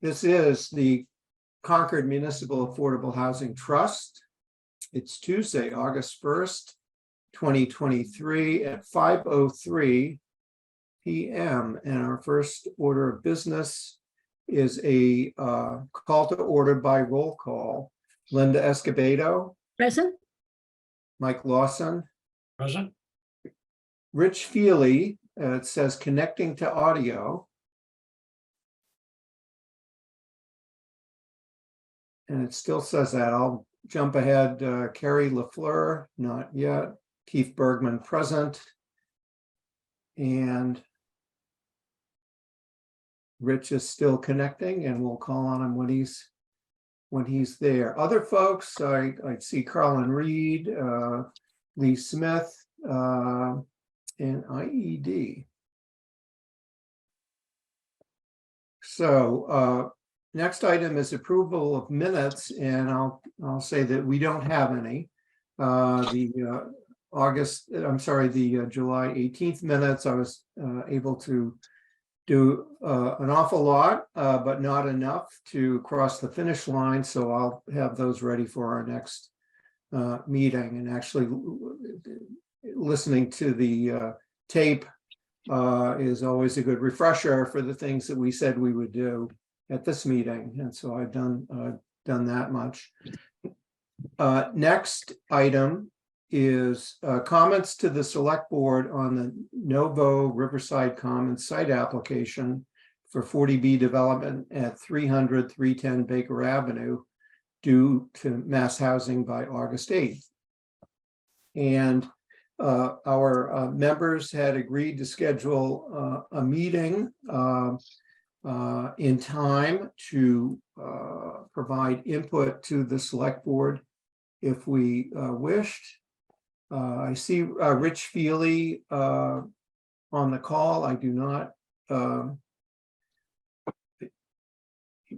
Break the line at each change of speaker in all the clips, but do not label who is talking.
This is the Concord Municipal Affordable Housing Trust. It's Tuesday, August 1st, 2023 at 5:03 p.m. And our first order of business is a call to order by roll call. Linda Escobedo.
Present.
Mike Lawson.
Present.
Rich Feely, it says connecting to audio. And it still says that. I'll jump ahead. Carrie LaFleur, not yet. Keith Bergman, present. And Rich is still connecting, and we'll call on him when he's there. Other folks, I see Carlin Reed, Lee Smith, and IED. So next item is approval of minutes, and I'll say that we don't have any. The July 18th minutes, I was able to do an awful lot, but not enough to cross the finish line. So I'll have those ready for our next meeting. And actually, listening to the tape is always a good refresher for the things that we said we would do at this meeting. And so I've done that much. Next item is comments to the select board on the Novo Riverside Commons site application for 40B development at 300-310 Baker Avenue due to mass housing by August 8th. And our members had agreed to schedule a meeting in time to provide input to the select board if we wished. I see Rich Feely on the call. I do not.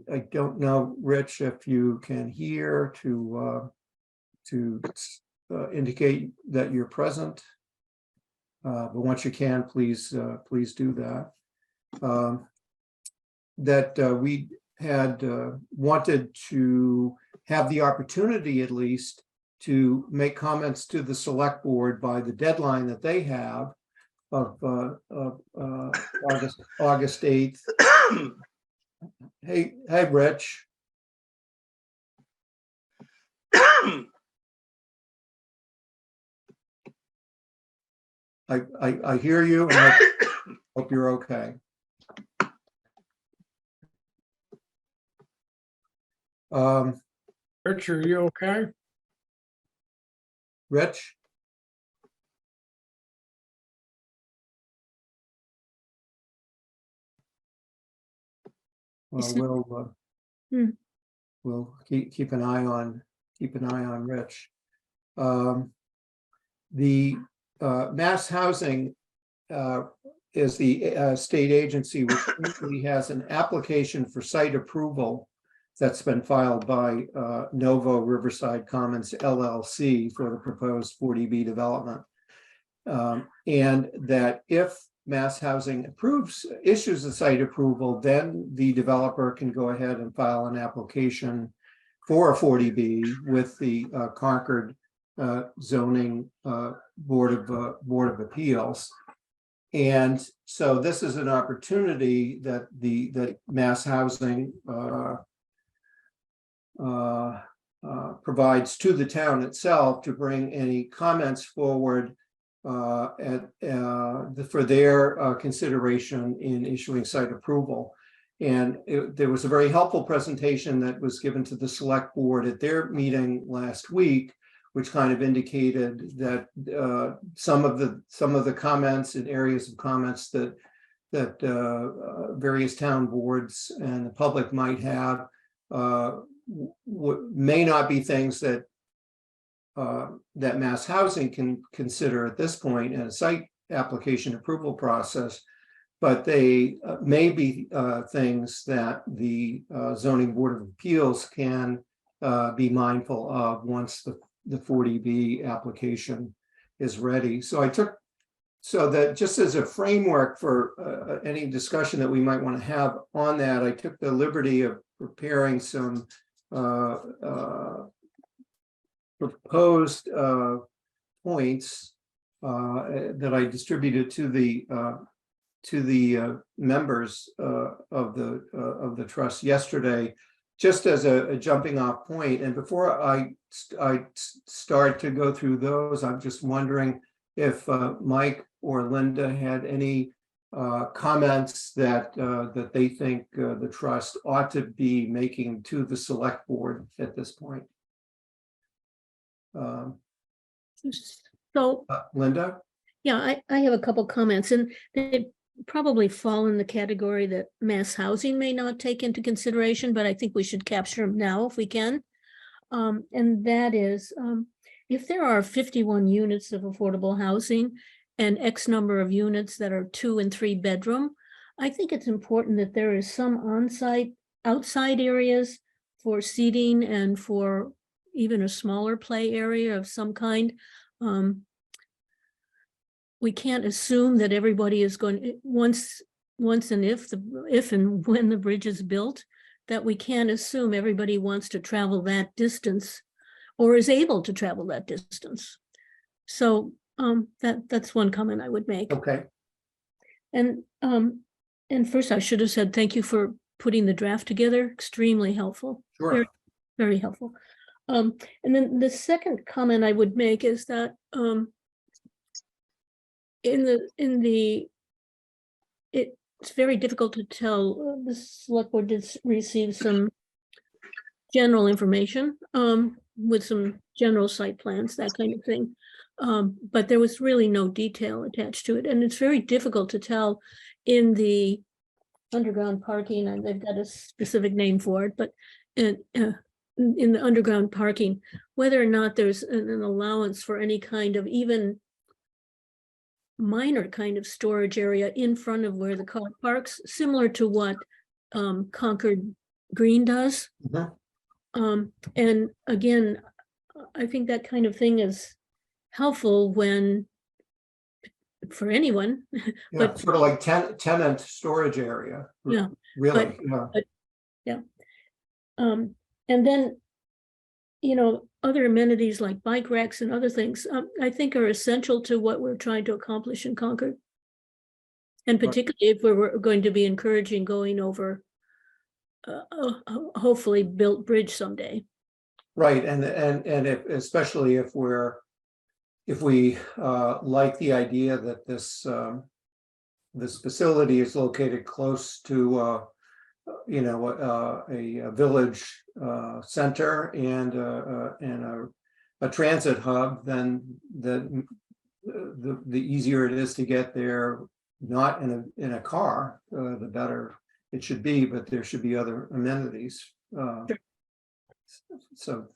I don't know, Rich, if you can hear to indicate that you're present. But once you can, please do that. We had wanted to have the opportunity, at least, to make comments to the select board by the deadline that they have of August 8th. Hey, Rich. I hear you, and I hope you're okay.
Rich, are you okay?
Rich? Well, we'll keep an eye on Rich. The Mass Housing is the state agency which usually has an application for site approval that's been filed by Novo Riverside Commons LLC for the proposed 40B development. And that if Mass Housing issues the site approval, then the developer can go ahead and file an application for a 40B with the Concord zoning board of appeals. And so this is an opportunity that that Mass Housing provides to the town itself to bring any comments forward for their consideration in issuing site approval. And there was a very helpful presentation that was given to the select board at their meeting last week, which kind of indicated that some of the comments and areas of comments that various town boards and the public might have may not be things that Mass Housing can consider at this point in a site application approval process, but they may be things that the zoning board of appeals can be mindful of once the 40B application is ready. So I took So that just as a framework for any discussion that we might want to have on that, I took the liberty of preparing some proposed points that I distributed to the members of the trust yesterday, just as a jumping off point. And before I start to go through those, I'm just wondering if Mike or Linda had any comments that they think the trust ought to be making to the select board at this point.
So,
Linda?
yeah, I have a couple comments, and they probably fall in the category that mass housing may not take into consideration, but I think we should capture them now if we can. And that is, if there are 51 units of affordable housing and X number of units that are 2 and 3 bedroom, I think it's important that there is some on-site, outside areas for seating and for even a smaller play area of some kind. We can't assume that everybody is going, once and if and when the bridge is built, that we can't assume everybody wants to travel that distance or is able to travel that distance. So that's one comment I would make.
Okay.
And first I should have said thank you for putting the draft together. Extremely helpful.
Sure.
Very, very helpful. And then the second comment I would make is that it's very difficult to tell. The select board did receive some general information with some general site plans, that kind of thing. But there was really no detail attached to it. And it's very difficult to tell in the underground parking, and they've got a specific name for it, but in the underground parking, whether or not there's an allowance for any kind of even minor kind of storage area in front of where the car parks, similar to what Concord Green does.
Mhm.
And again, I think that kind of thing is helpful when, for anyone.
Yeah,
but
sort of like tenant storage area.
Yeah,
Really.
yeah. And then, other amenities like bike racks and other things, I think are essential to what we're trying to accomplish in Concord. And particularly if we're going to be encouraging going over a hopefully built bridge someday.
Right, and especially if we like the idea that this facility is located close to a village center and a transit hub, then the easier it is to get there, not in a car, the better it should be, but there should be other amenities. So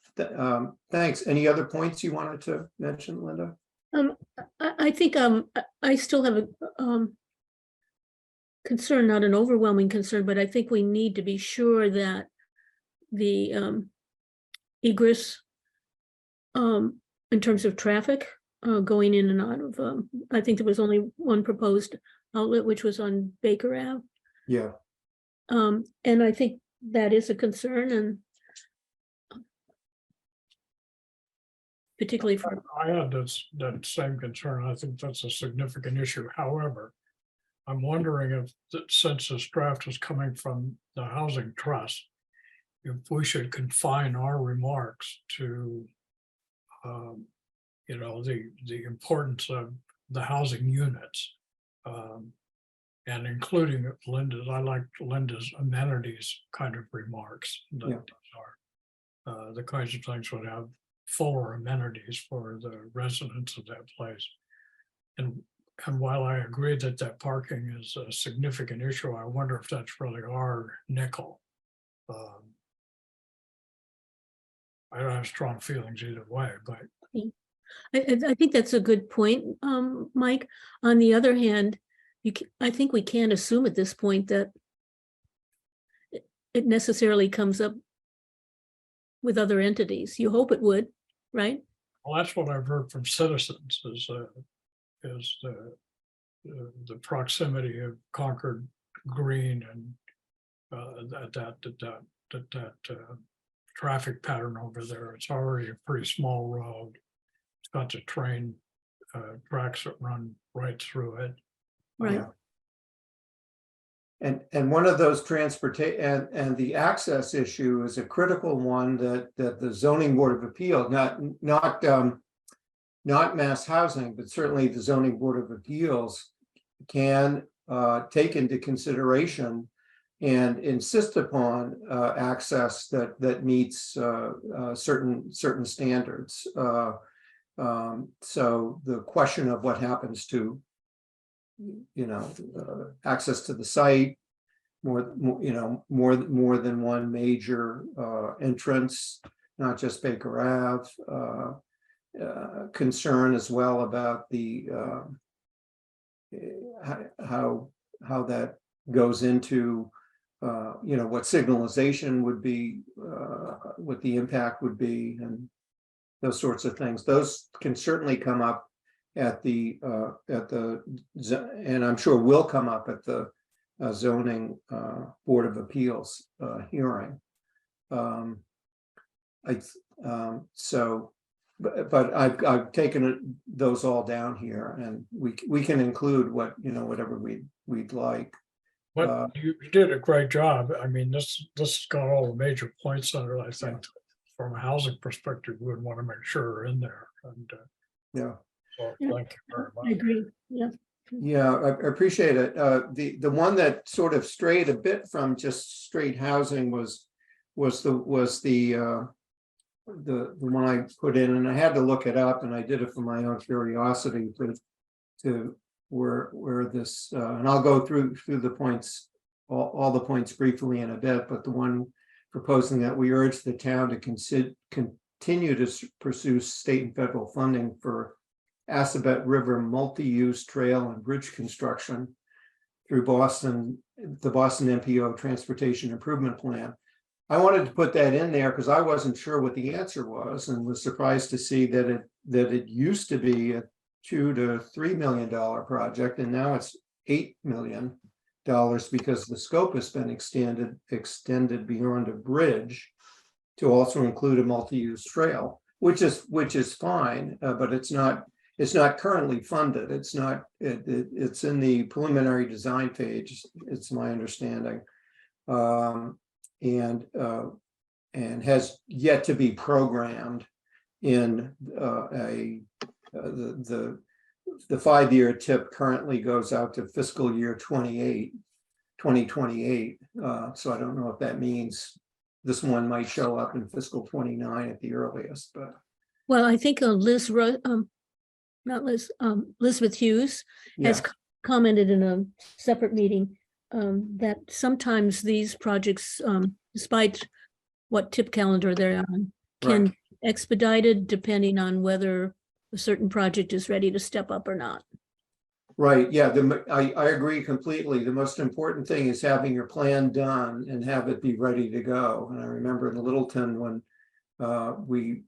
thanks. Any other points you wanted to mention, Linda?
I think I still have a concern, not an overwhelming concern, but I think we need to be sure that the egress in terms of traffic going in and out of, I think there was only one proposed outlet, which was on Baker Ave.
Yeah.
And I think that is a concern, and particularly for.
I had that same concern. I think that's a significant issue. However, I'm wondering if, since this draft is coming from the Housing Trust, if we should confine our remarks to, the importance of the housing units, and including Linda's. I like Linda's amenities kind of remarks. That
Yeah.
are the kinds of things would have fuller amenities for the residents of that place. And while I agree that parking is a significant issue, I wonder if that's really our nickel. I don't have strong feelings either way, but
I think that's a good point, Mike. On the other hand, I think we can't assume at this point that it necessarily comes up with other entities. You hope it would, right?
well, that's what I've heard from citizens is the proximity of Concord Green and traffic pattern over there. It's already a pretty small road. It's got the train tracks that run right through it.
Right.
Yeah. And one of those transportation and the access issue is a critical one that the zoning board of appeal, not mass housing, but certainly the zoning board of appeals can take into consideration and insist upon access that meets certain standards. So the question of what happens to access to the site, more than one major entrance, not just Baker Ave. Concern as well about the how that goes into what signalization would be, what the impact would be, and those sorts of things. Those can certainly come up at the and I'm sure will come up at the zoning board of appeals hearing. But I've taken those all down here, and we can include whatever we'd like.
But you did a great job. I mean, this got all the major points on it. I think from a housing perspective, we would want to make sure are in there. And
yeah.
well,
Yeah.
thank you very much.
I agree. Yeah.
Yeah, I appreciate it. The one that sort of strayed a bit from just straight housing was the one I put in, and I had to look it up, and I did it for my own curiosity to where this and I'll go through the points, all the points briefly in a bit, but the one proposing that we urge the town to continue to pursue state and federal funding for Assabet River multi-use trail and bridge construction through the Boston MPO Transportation Improvement Plan. I wanted to put that in there because I wasn't sure what the answer was, and was surprised to see that it used to be a $2 to $3 million project, and now it's $8 million because the scope has been extended beyond a bridge to also include a multi-use trail, which is fine, but it's not currently funded. It's in the preliminary design phase. It's my understanding. And has yet to be programmed in the 5-year tip currently goes out to fiscal year 2028. So I don't know if that means this one might show up in fiscal 29 at the earliest, but.
Well, I think Elizabeth Hughes has commented in a separate meeting that sometimes these projects, despite what tip calendar they're on, can be expedited depending on whether a certain project is ready to step up or not. Right.
Yeah, I agree completely. The most important thing is having your plan done and have it be ready to go. And I remember in Littleton when we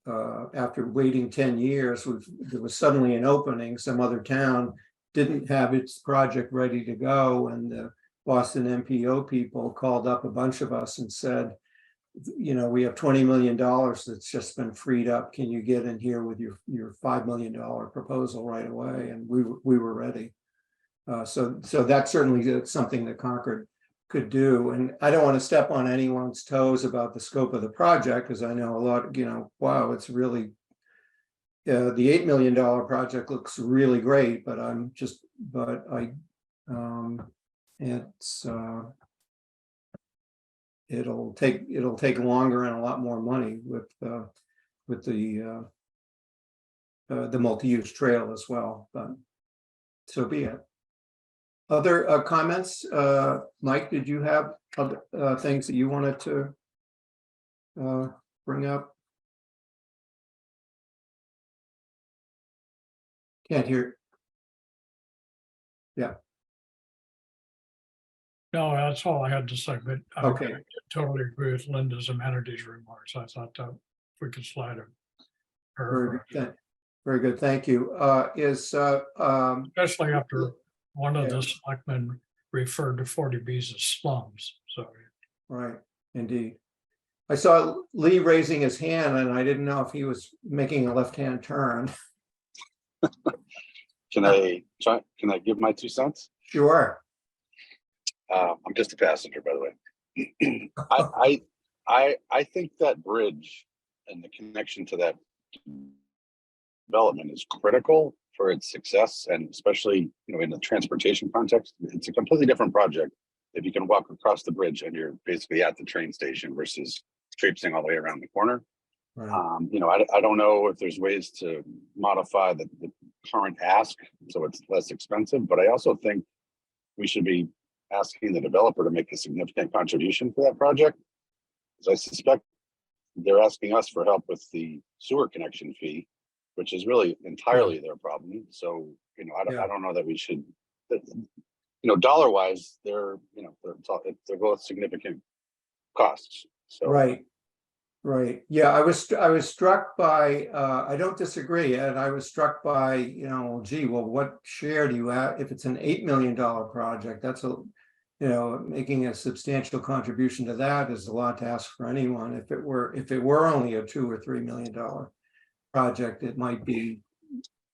after waiting 10 years, there was suddenly an opening. Some other town didn't have its project ready to go, and the Boston MPO people called up a bunch of us and said, we have $20 million that's just been freed up. Can you get in here with your $5 million proposal right away? And we were ready. So that's certainly something that Concord could do. And I don't want to step on anyone's toes about the scope of the project, because I know a lot, wow, it's really, the $8 million project looks really great, but it'll take longer and a lot more money with the multi-use trail as well, but so be it. Other comments? Mike, did you have other things that you wanted to bring up? Can't hear. Yeah.
No, that's all I had to say, but
Okay.
I totally agree with Linda's amenities remarks. I thought that we could slide them.
Very good. Thank you.
Especially after One of
Yeah.
the selectmen referred to 40Bs as slums, so.
Right, indeed. I saw Lee raising his hand and I didn't know if he was making a left-hand turn.
Can I give my 2 cents?
Sure.
I'm just a passenger, by the way. I think that bridge and the connection to that development is critical for its success, and especially, in the transportation context. It's a completely different project if you can walk across the bridge and you're basically at the train station versus traipsing all the way around the corner.
Right.
I don't know if there's ways to modify the current ask so it's less expensive, but I also think we should be asking the developer to make a significant contribution for that project. Because I suspect they're asking us for help with the sewer connection fee, which is really entirely their problem. So, I don't know that we should, dollar wise, they're both significant costs. So
Right. Right. Yeah, I was struck by, I don't disagree, and I was struck by, gee, well, what share do you have? If it's an $8 million project, that's making a substantial contribution to that is a lot to ask for anyone. If it were only a $2 or $3 million project, it might be,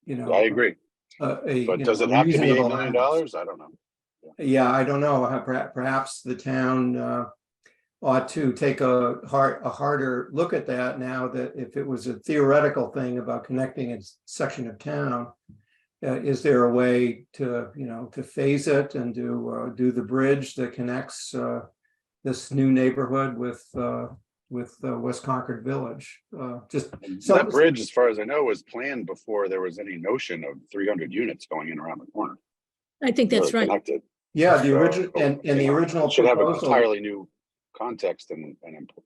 I agree.
but
Does it have to be $8 million? I don't know.
Yeah, I don't know. Perhaps the town ought to take a harder look at that now, that if it was a theoretical thing about connecting a section of town, is there a way to phase it and do the bridge that connects this new neighborhood with West Concord Village?
That bridge, as far as I know, was planned before there was any notion of 300 units going in around the corner.
I think that's right.
Connected.
Yeah, the original and the original
should have an
proposal,
entirely new context and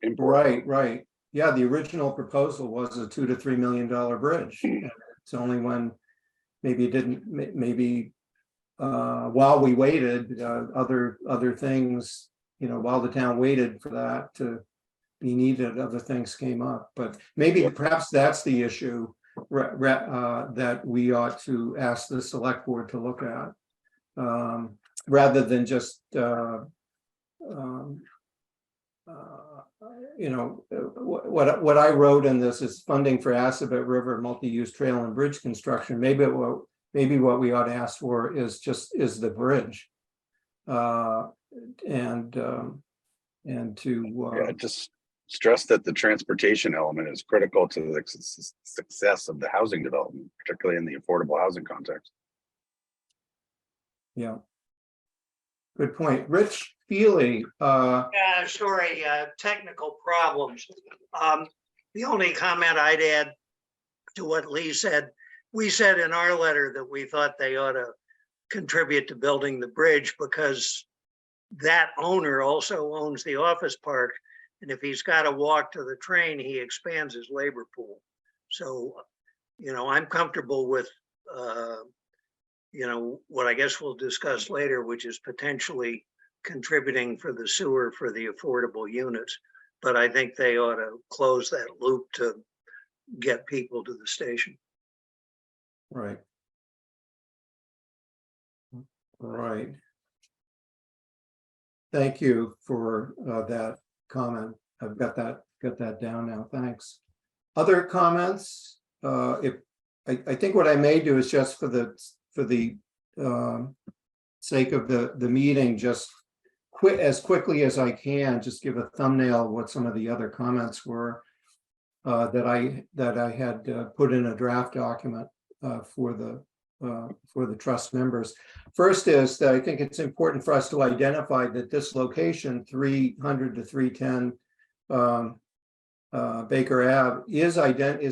import.
Right. Yeah, the original proposal was a $2 to $3 million bridge. It's only when maybe it didn't, while we waited, other things, while the town waited for that to be needed, other things came up. But maybe perhaps that's the issue that we ought to ask the select board to look at, rather than just what I wrote in this is funding for Assabet River multi-use trail and bridge construction. Maybe what we ought to ask for is the bridge, and to
just stress that the transportation element is critical to the success of the housing development, particularly in the affordable housing context.
Yeah. Good point. Rich Feely.
Sorry, technical problems. The only comment I'd add to what Lee said, we said in our letter that we thought they ought to contribute to building the bridge because that owner also owns the office park. And if he's got to walk to the train, he expands his labor pool. So, I'm comfortable with, what I guess we'll discuss later, which is potentially contributing for the sewer for the affordable units. But I think they ought to close that loop to get people to the station.
Right. Right. Thank you for that comment. I've got that down now. Thanks. Other comments? If I think what I may do is just for the sake of the meeting, just as quickly as I can, just give a thumbnail of what some of the other comments were that I had put in a draft document for the trust members. First is that I think it's important for us to identify that this location, 300 to 310 Baker Ave, is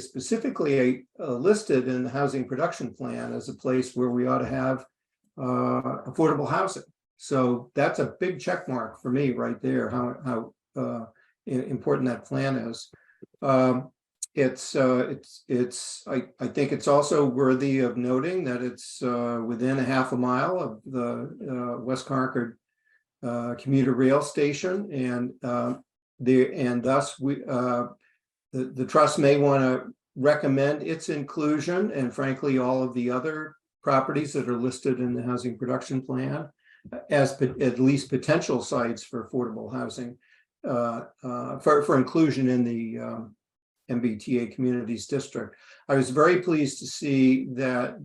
specifically listed in the housing production plan as a place where we ought to have affordable housing. So that's a big check mark for me right there, how important that plan is. I think it's also worthy of noting that it's within a half a mile of the West Concord commuter rail station, and thus the trust may want to recommend its inclusion, and frankly all of the other properties that are listed in the housing production plan as at least potential sites for affordable housing for inclusion in the MBTA Communities District. I was very pleased to see that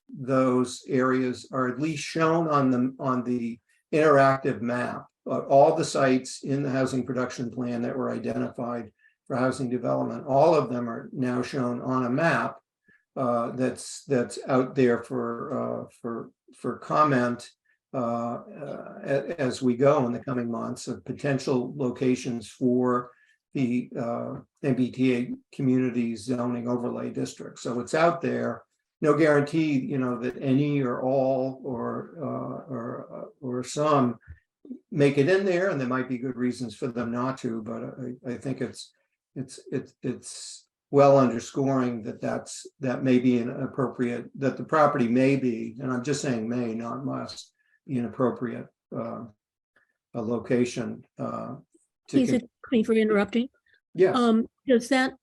those areas are at least shown on the interactive map. All the sites in the housing production plan that were identified for housing development, all of them are now shown on a map that's out there for comment as we go in the coming months of potential locations for the MBTA community zoning overlay district. So it's out there. No guarantee, you know, that any or all or some make it in there, and there might be good reasons for them not to. But I think it's well underscoring that may be an appropriate, that the property may be, and I'm just saying may, not must, be an appropriate a location.
Please excuse me for interrupting.
Yes.
Does that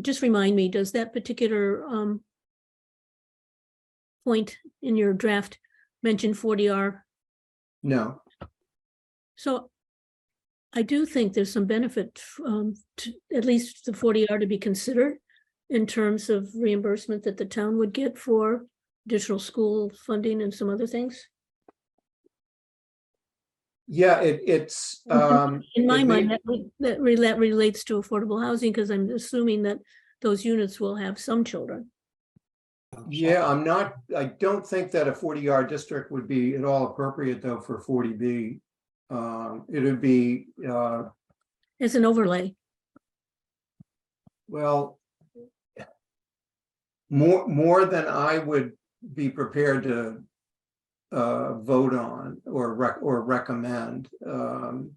just remind me, does that particular point in your draft mention 40R?
No.
So I do think there's some benefit to at least the 40R to be considered in terms of reimbursement that the town would get for additional school funding and some other things.
Yeah, it's
in my mind that relates to affordable housing, because I'm assuming that those units will have some children.
Yeah, I don't think that a 40R district would be at all appropriate though for 40B. It would be
As an overlay.
well, more than I would be prepared to vote on or recommend.
Can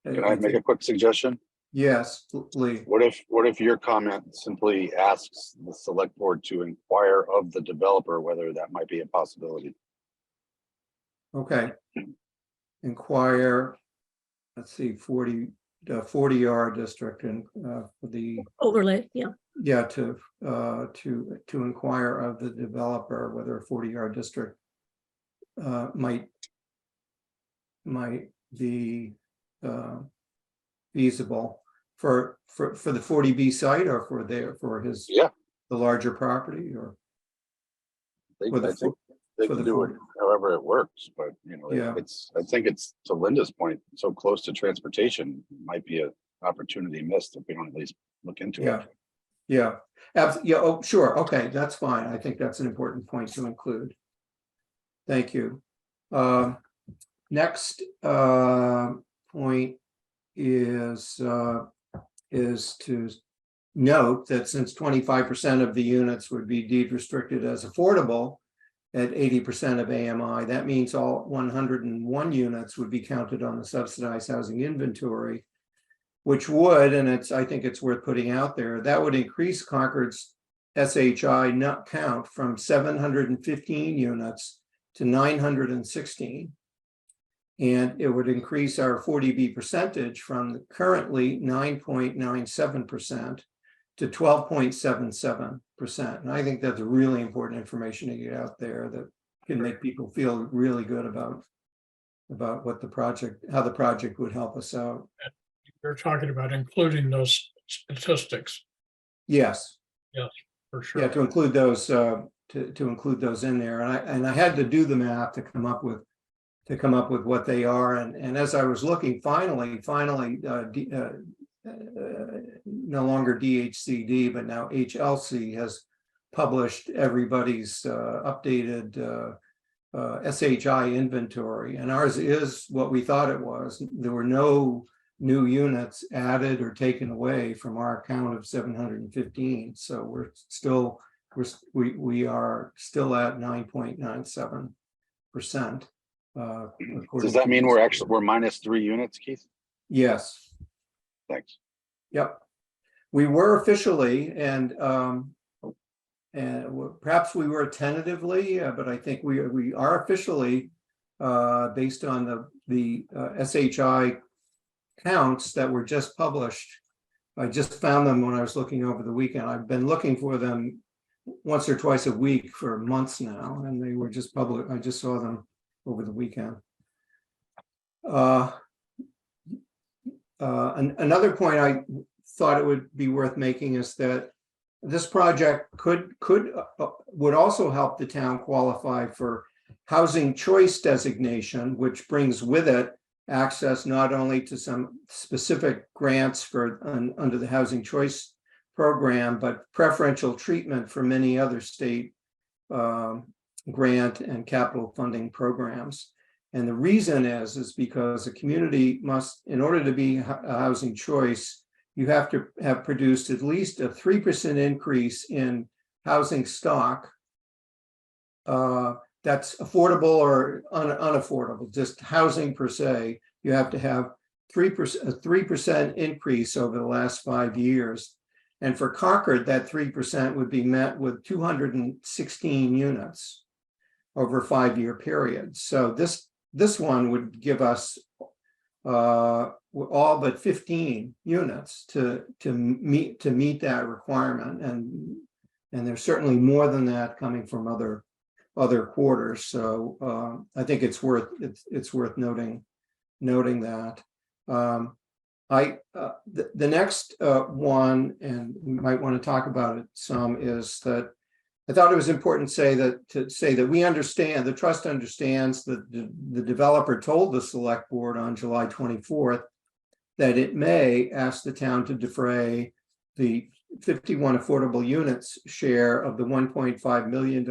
I make a quick suggestion?
Yes, Lee.
What if your comment simply asks the select board to inquire of the developer whether that might be a possibility?
Okay. Inquire, let's see, 40R district and for the
Overlay, yeah.
yeah, to inquire of the developer whether a 40R district might be feasible for the 40B site or for his the larger property, or
I think they can do it however it works, but you know,
Yeah.
I think it's, to Linda's point, so close to transportation might be an opportunity missed if we don't at least look into it.
Yeah, oh, sure, okay, that's fine. I think that's an important point to include. Thank you. Next point is to note that since 25% of the units would be deed restricted as affordable at 80% of AMI, that means all 101 units would be counted on the subsidized housing inventory, which would, and I think it's worth putting out there, that would increase Concord's SHI nut count from 715 units to 916. And it would increase our 40B percentage from currently 9.97% to 12.77%. And I think that's really important information to get out there that can make people feel really good about what the project, how the project would help us out.
You're talking about including those statistics.
Yes.
Yes, for sure.
Yeah, to include those to include those in there. And I had to do the math to come up with what they are. And as I was looking, finally, no longer DHCD, but now HLC has published everybody's updated SHI inventory. And ours is what we thought it was. There were no new units added or taken away from our count of 715. So we are still at 9.97%.
Does that mean we're -3 units, Keith?
Yes.
Thanks.
Yep. We were officially, and perhaps we were tentatively, but I think we are officially based on the SHI counts that were just published. I just found them when I was looking over the weekend. I've been looking for them once or twice a week for months now, and they were just public. I just saw them over the weekend. Another point I thought it would be worth making is that this project would also help the town qualify for housing choice designation, which brings with it access not only to some specific grants for under the housing choice program, but preferential treatment for many other state grant and capital funding programs. And the reason is because a community must, in order to be a housing choice, you have to have produced at least a 3% increase in housing stock that's affordable or unaffordable, just housing per se. You have to have a 3% increase over the last 5 years. And for Concord, that 3% would be met with 216 units over a 5-year period. So this one would give us all but 15 units to meet that requirement, and there's certainly more than that coming from other quarters. So I think it's worth noting that. The next one, and we might want to talk about it some, is that I thought it was important to say that we understand, the trust understands that the developer told the select board on July 24th that it may ask the town to defray the 51 affordable units share of the $1.5 million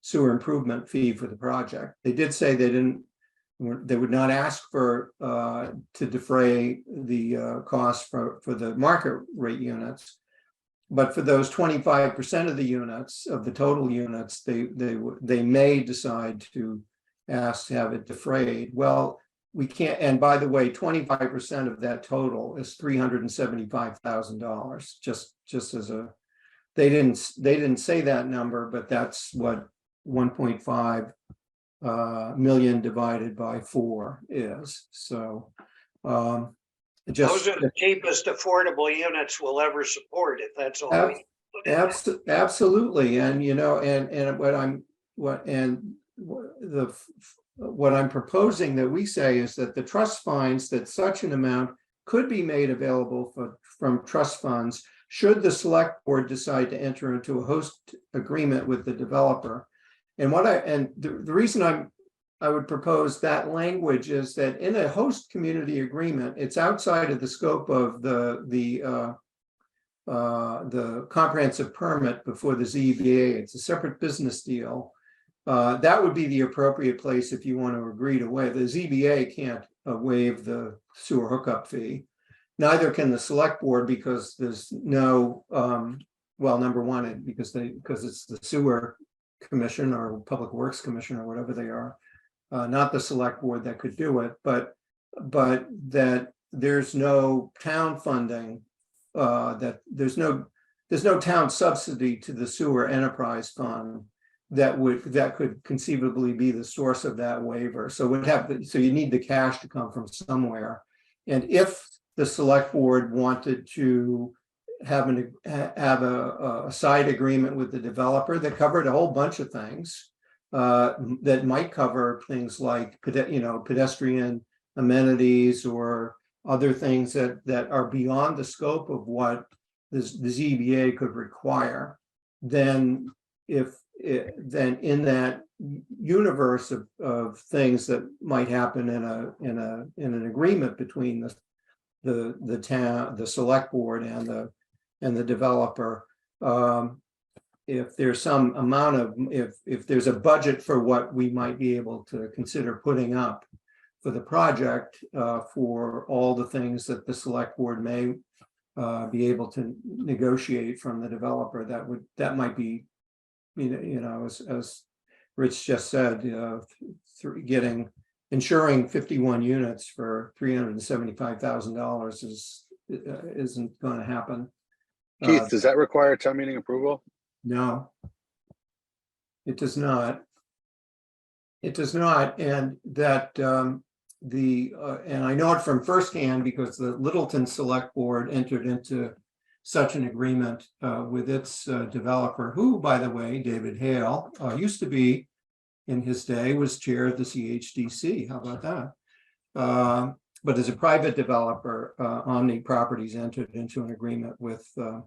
sewer improvement fee for the project. They did say they would not ask for to defray the cost for the market rate units. But for those 25% of the units, of the total units, they may decide to ask to have it defrayed. Well, we can't, and by the way, 25% of that total is $375,000. Just as a, they didn't say that number, but that's what 1.5 million divided by 4 is. So
those are the cheapest affordable units we'll ever support, if that's all.
Absolutely, and what I'm proposing that we say is that the trust finds that such an amount could be made available from trust funds should the select board decide to enter into a host agreement with the developer. And the reason I would propose that language is that in a host community agreement, it's outside of the scope of the comprehensive permit before the ZBA. It's a separate business deal. That would be the appropriate place if you want to agree to waive. The ZBA can't waive the sewer hookup fee. Neither can the select board, because there's no, well, number one, because it's the sewer commission or public works commission or whatever they are. Not the select board that could do it, but that there's no town funding, that there's no town subsidy to the sewer enterprise fund that could conceivably be the source of that waiver. So you need the cash to come from somewhere. And if the select board wanted to have a side agreement with the developer that covered a whole bunch of things, that might cover things like pedestrian amenities or other things that are beyond the scope of what the ZBA could require, then then in that universe of things that might happen in an agreement between the town, the select board and the developer, if there's some amount of, if there's a budget for what we might be able to consider putting up for the project, for all the things that the select board may be able to negotiate from the developer, that might be, as Rich just said, insuring 51 units for $375,000 isn't going to happen.
Keith, does that require town meeting approval?
No, it does not. It does not, and that and I know it from firsthand because the Littleton Select Board entered into such an agreement with its developer, who, by the way, David Hale, used to be, in his day, was chair of the CHDC. How about that? But as a private developer, Omni Properties entered into an agreement with the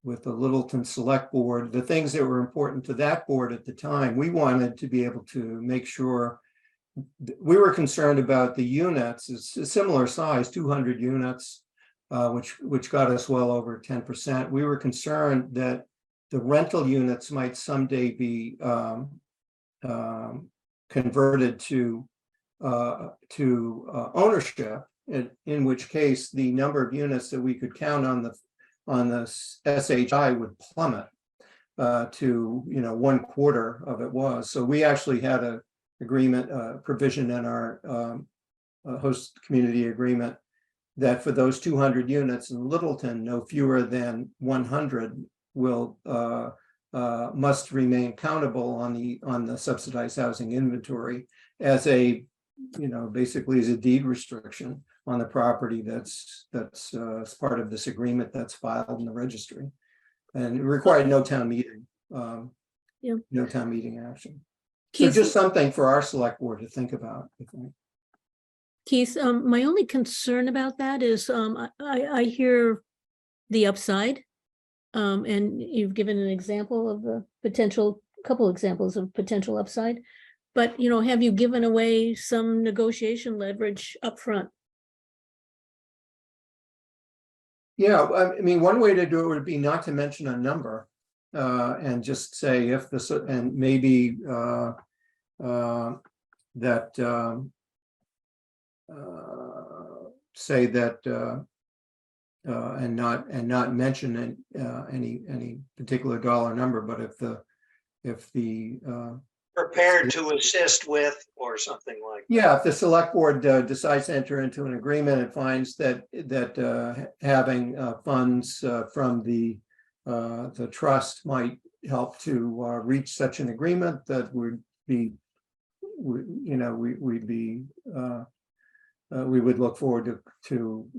Littleton Select Board. The things that were important to that board at the time, we wanted to be able to make sure. We were concerned about the units. It's a similar size, 200 units, which got us well over 10%. We were concerned that the rental units might someday be converted to ownership, in which case the number of units that we could count on the SHI would plummet to 1/4 of it was. So we actually had a agreement provision in our host community agreement that for those 200 units in Littleton, no fewer than 100 will must remain countable on the subsidized housing inventory as a basically as a deed restriction on the property that's as part of this agreement that's filed in the registry, and it required no town meeting, no town meeting action. So
Keith,
just something for our select board to think about, I think.
Keith, my only concern about that is I hear the upside, and you've given an example of the couple examples of potential upside, but have you given away some negotiation leverage up front?
Yeah, I mean, one way to do it would be not to mention a number, and just say if this, and maybe that say that and not mention any particular dollar number, but if the
Prepared to assist with or something like.
yeah, if the select board decides to enter into an agreement and finds that having funds from the trust might help to reach such an agreement, that would be, we would look forward to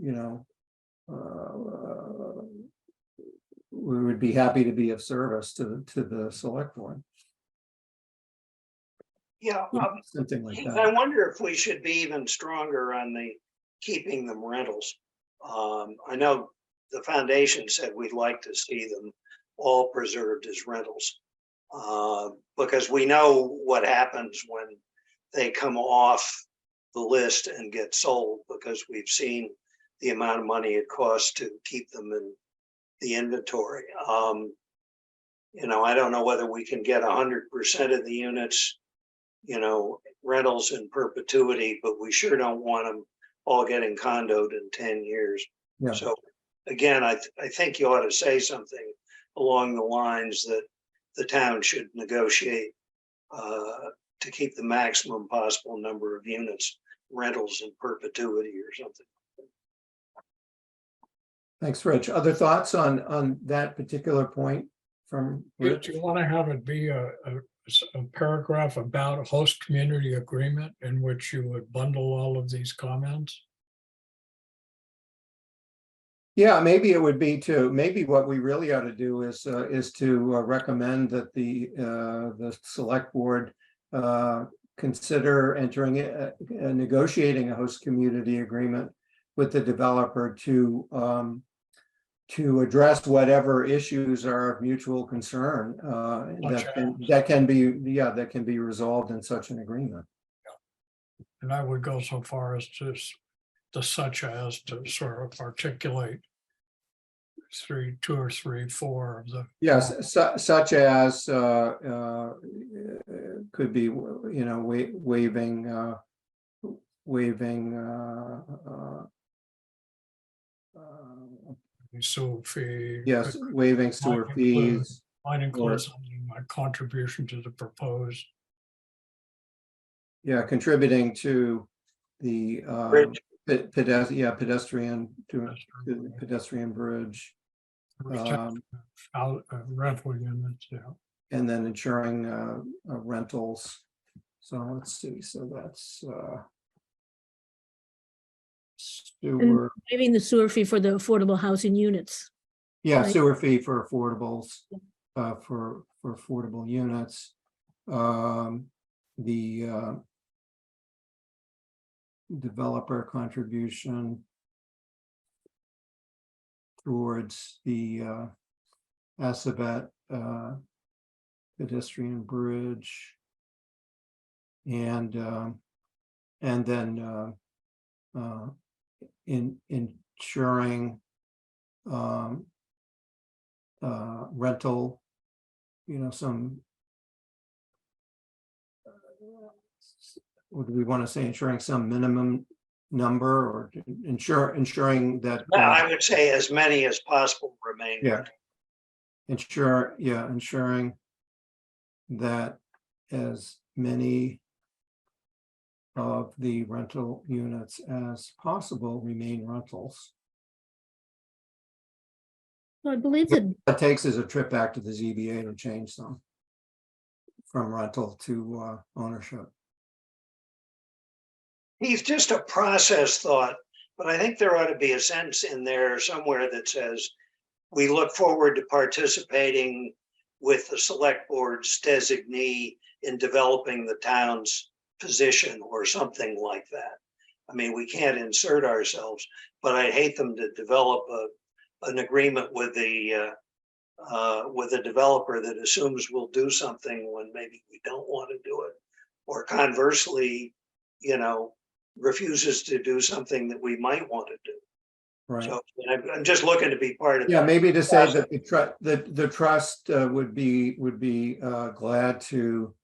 we would be happy to be of service to the select board.
Yeah,
Something like
I
that.
wonder if we should be even stronger on the keeping them rentals. I know the foundation said we'd like to see them all preserved as rentals. Because we know what happens when they come off the list and get sold, because we've seen the amount of money it costs to keep them in the inventory. I don't know whether we can get 100% of the units, rentals in perpetuity, but we sure don't want them all getting condoed in 10 years.
Yeah.
So again, I think you ought to say something along the lines that the town should negotiate to keep the maximum possible number of units rentals in perpetuity or something.
Thanks, Rich. Other thoughts on that particular point from
Do
Rich?
you want to have it be a paragraph about a host community agreement in which you would bundle all of these comments?
Yeah, maybe it would be maybe what we really ought to do is to recommend that the select board consider negotiating a host community agreement with the developer to address whatever issues are of mutual concern that can be resolved in such an agreement.
And I would go so far as to such as to sort of articulate 2 or 3, 4 of the.
Yes, such as could be, waiving
Sewer fee.
yes, waiving sewer fees.
Might include something like contribution to the proposed.
Yeah, contributing to the
Bridge.
pedestrian bridge.
Rental units, yeah.
And then ensuring rentals. So let's see, so that's sewer.
Waiving the sewer fee for the affordable housing units.
Yeah,
Right.
sewer fee for affordables, for affordable units. The developer contribution towards the Assabet pedestrian bridge. And then ensuring rental, some, what do we want to say, ensuring some minimum number, or ensuring that
I would say as many as possible remain.
yeah. Ensuring that as many of the rental units as possible remain rentals.
So I believe that
What it takes is a trip back to the ZBA to change them from rental to ownership.
He's just a process thought, but I think there ought to be a sentence in there somewhere that says, we look forward to participating with the select board's designee in developing the town's position or something like that. I mean, we can't insert ourselves, but I'd hate them to develop an agreement with the developer that assumes we'll do something when maybe we don't want to do it. Or conversely, refuses to do something that we might want to do.
Right.
So I'm just looking to be part of.
Yeah, maybe to say that the trust would be glad to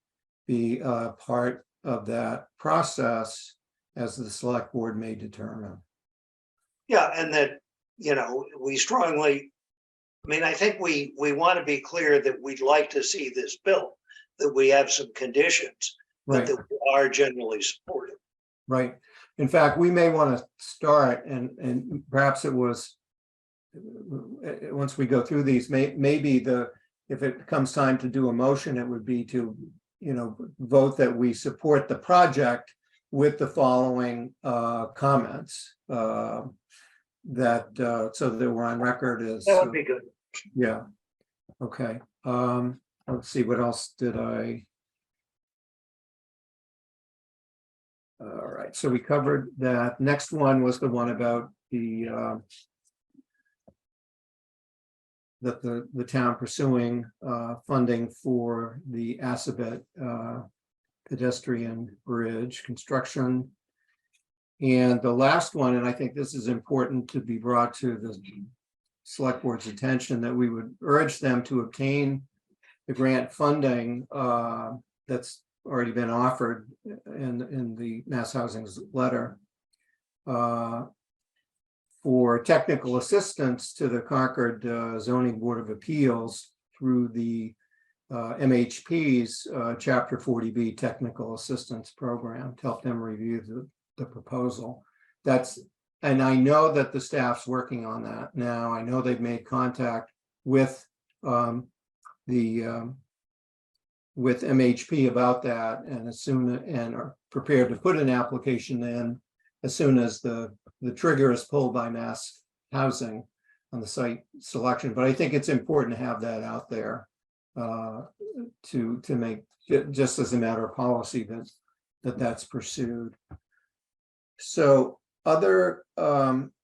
be part of that process as the select board may determine.
Yeah, and that, we strongly, I think we want to be clear that we'd like to see this built, that we have some conditions, but
Right.
that we are generally supportive.
Right. In fact, we may want to start, and perhaps it was, once we go through these, maybe if it comes time to do a motion, it would be to, vote that we support the project with the following comments. So that we're on record as.
That would be good.
Yeah. Okay. Let's see, what else did I? All right, so we covered that. Next one was the one about that the town pursuing funding for the Assabet pedestrian bridge construction. And the last one, and I think this is important to be brought to the select board's attention, that we would urge them to obtain the grant funding that's already been offered in the Mass Housing's letter for technical assistance to the Concord Zoning Board of Appeals through the MHP's Chapter 40B Technical Assistance Program to help them review the proposal. And I know that the staff's working on that now. I know they've made contact with with MHP about that, and and are prepared to put an application in as soon as the trigger is pulled by Mass Housing on the site selection. But I think it's important to have that out there to make, just as a matter of policy, that's pursued. So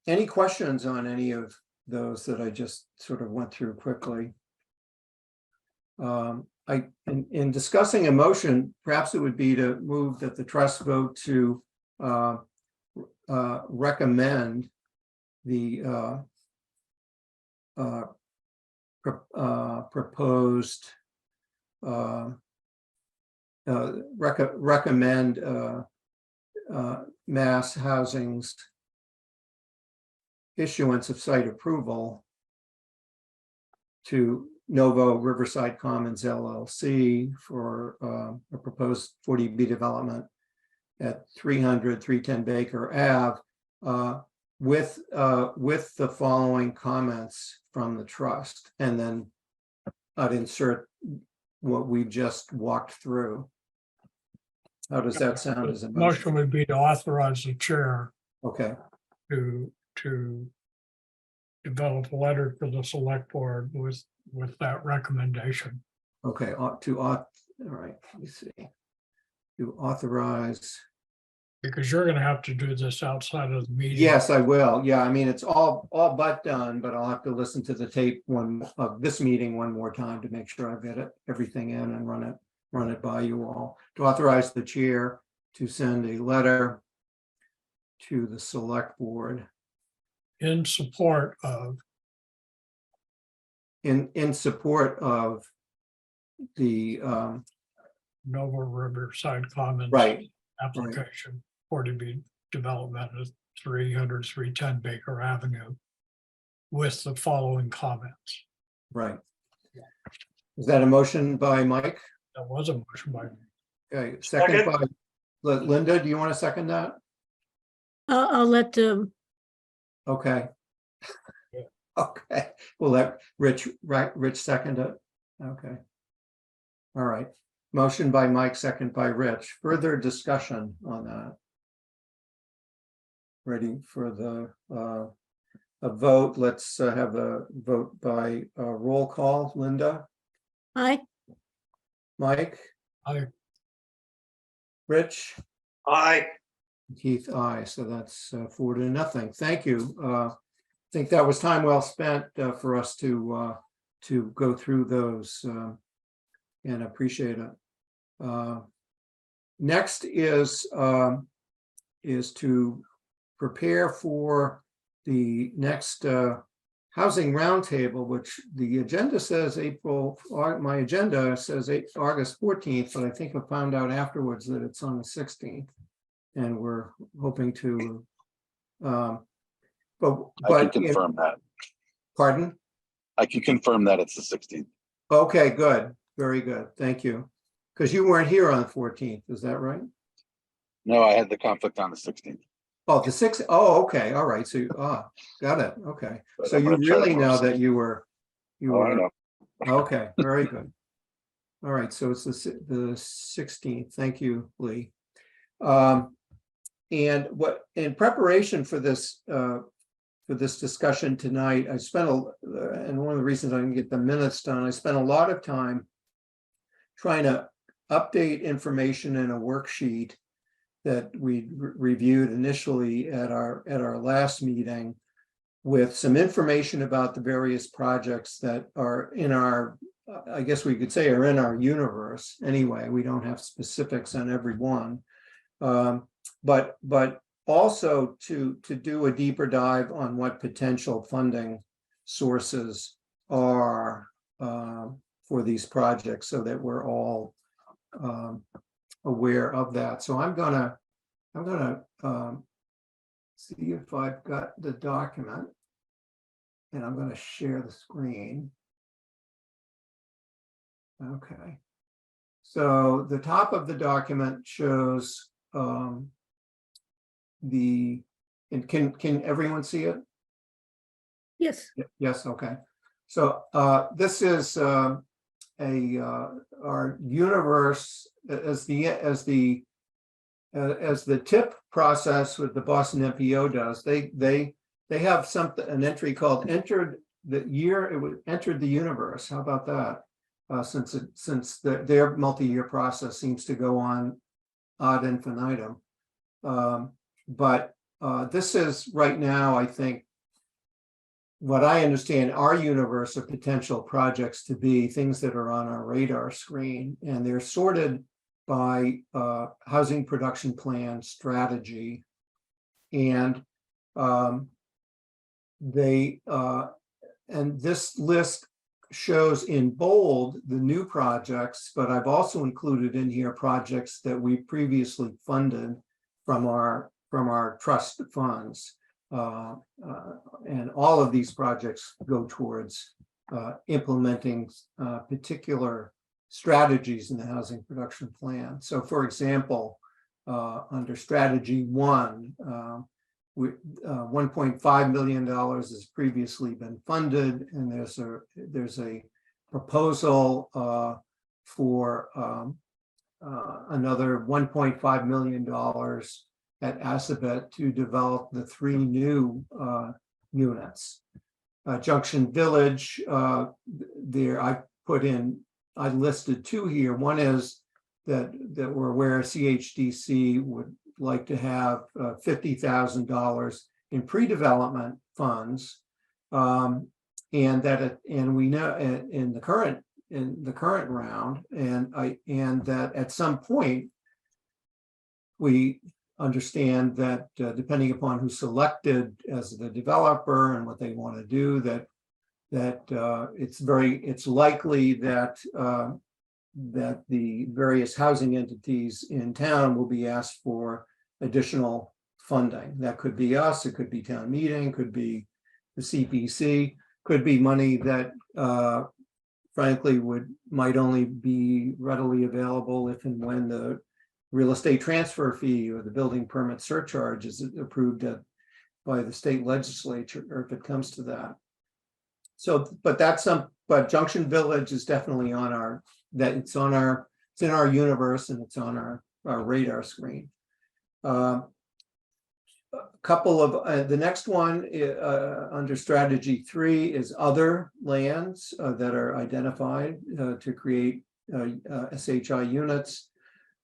any questions on any of those that I just sort of went through quickly? In discussing a motion, perhaps it would be to move that the trust vote to recommend the proposed recommend Mass Housing's issuance of site approval to Novo Riverside Commons LLC for a proposed 40B development at 310 Baker Ave with the following comments from the trust. And then I'd insert what we've just walked through. How does that sound as a
Motion
motion?
would be to authorize the chair
Okay,
to develop a letter to the select board with that recommendation.
Okay, all right, let me see. To authorize,
Because you're gonna have to do this outside of the meeting.
yes, I will. Yeah, I mean, it's all but done, but I'll have to listen to the tape of this meeting one more time to make sure I've got everything in and run it by you all. To authorize the chair to send a letter to the select board
In support of,
in support of the
Nova Riverside Commons.
right,
Application for to be development of 310 Baker Avenue. With the following comments.
right. Is that a motion by Mike?
That was a motion by me.
Okay, second
Second.
by Linda, do you want to second that?
I'll let,
Okay.
Yeah.
Okay, we'll let Rich second it. Okay. All right, motion by Mike, second by Rich. Further discussion on that? Ready for the a vote? Let's have a vote by roll call. Linda,
I,
Mike,
I,
Rich,
Aye.
Keith, aye. So that's 4-0. Thank you. I think that was time well spent for us to go through those and appreciate it. Next is to prepare for the next housing roundtable, which the agenda says my agenda says August 14th, but I think I found out afterwards that it's on the 16th. And we're hoping to,
I can confirm that.
Pardon?
I can confirm that it's the 16th.
Okay, good. Very good. Thank you. Because you weren't here on the 14th, is that right?
No, I had the conflict on the 16th.
Oh, the 6th. Oh, okay. All right. So, got it. Okay.
But
So
I'm
you
gonna try to
really know
post
that
it.
you were,
Oh, I know.
okay. Very good. All right. So it's the 16th. Thank you, Lee. And in preparation for this discussion tonight, I spent and one of the reasons I didn't get the minutes done, I spent a lot of time trying to update information in a worksheet that we reviewed initially at our last meeting with some information about the various projects that are in our, I guess we could say, are in our universe. Anyway, we don't have specifics on every one. But also to do a deeper dive on what potential funding sources are for these projects so that we're all aware of that. So I'm gonna see if I've got the document, and I'm gonna share the screen. Okay. So the top of the document shows and can everyone see it?
yes,
Yes, okay. So this is our universe as the TIP process with the Boston MPO does. They have an entry called entered the universe. How about that? Since their multi-year process seems to go on ad infinitum. But this is right now, I think, what I understand our universe of potential projects to be, things that are on our radar screen, and they're sorted by housing production plan strategy. And and this list shows in bold the new projects, but I've also included in here projects that we previously funded from our trust funds. And all of these projects go towards implementing particular strategies in the housing production plan. So for example, under strategy 1, $1.5 million has previously been funded, and there's a proposal for another $1.5 million at Assabet to develop the 3 new units. Junction Village, there I listed two here. One is that we're aware CHDC would like to have $50,000 in pre-development funds. And we know in the current round, and that at some point we understand that depending upon who's selected as the developer and what they want to do, that it's likely that that the various housing entities in town will be asked for additional funding. That could be us, it could be town meeting, could be the CPC, could be money that frankly might only be readily available if and when the real estate transfer fee or the building permit surcharge is approved by the state legislature, or if it comes to that. So, but Junction Village is definitely it's in our universe, and it's on our radar screen. A couple of the next one under strategy 3 is other lands that are identified to create SHI units.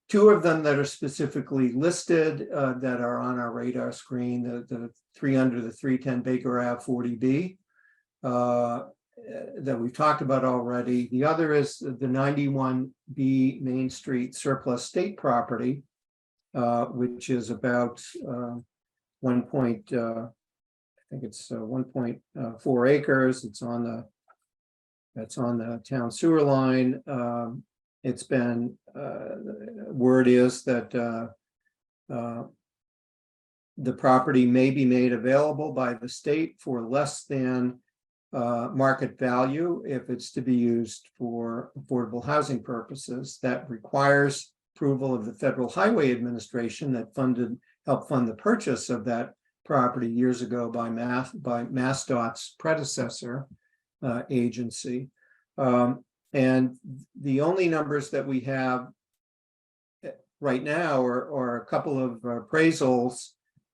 Two of them that are specifically listed that are on our radar screen, the 310 Baker Ave 40B that we've talked about already. The other is the 91B Main Street surplus state property, which is about 1.4 acres. It's on the town sewer line. It's been word is that the property may be made available by the state for less than market value if it's to be used for affordable housing purposes. That requires approval of the Federal Highway Administration that helped fund the purchase of that property years ago by MassDOT's predecessor agency. And the only numbers that we have right now are a couple of appraisals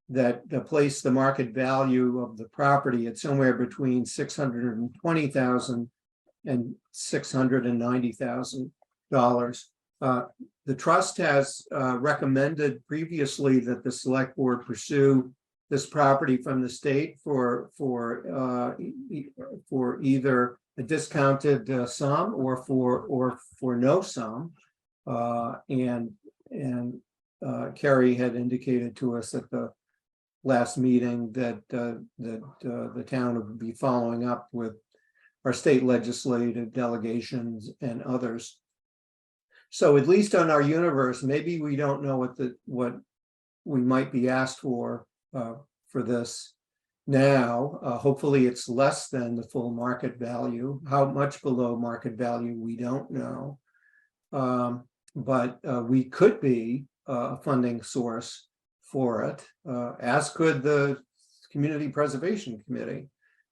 that place the market value of the property at somewhere between $620,000 and $690,000. The trust has recommended previously that the select board pursue this property from the state for either a discounted sum or for no sum, and Kerry had indicated to us at the last meeting that the town would be following up with our state legislative delegations and others. So at least on our universe, maybe we don't know what we might be asked for this now. Hopefully it's less than the full market value. How much below market value, we don't know. But we could be a funding source for it, as could the Community Preservation Committee.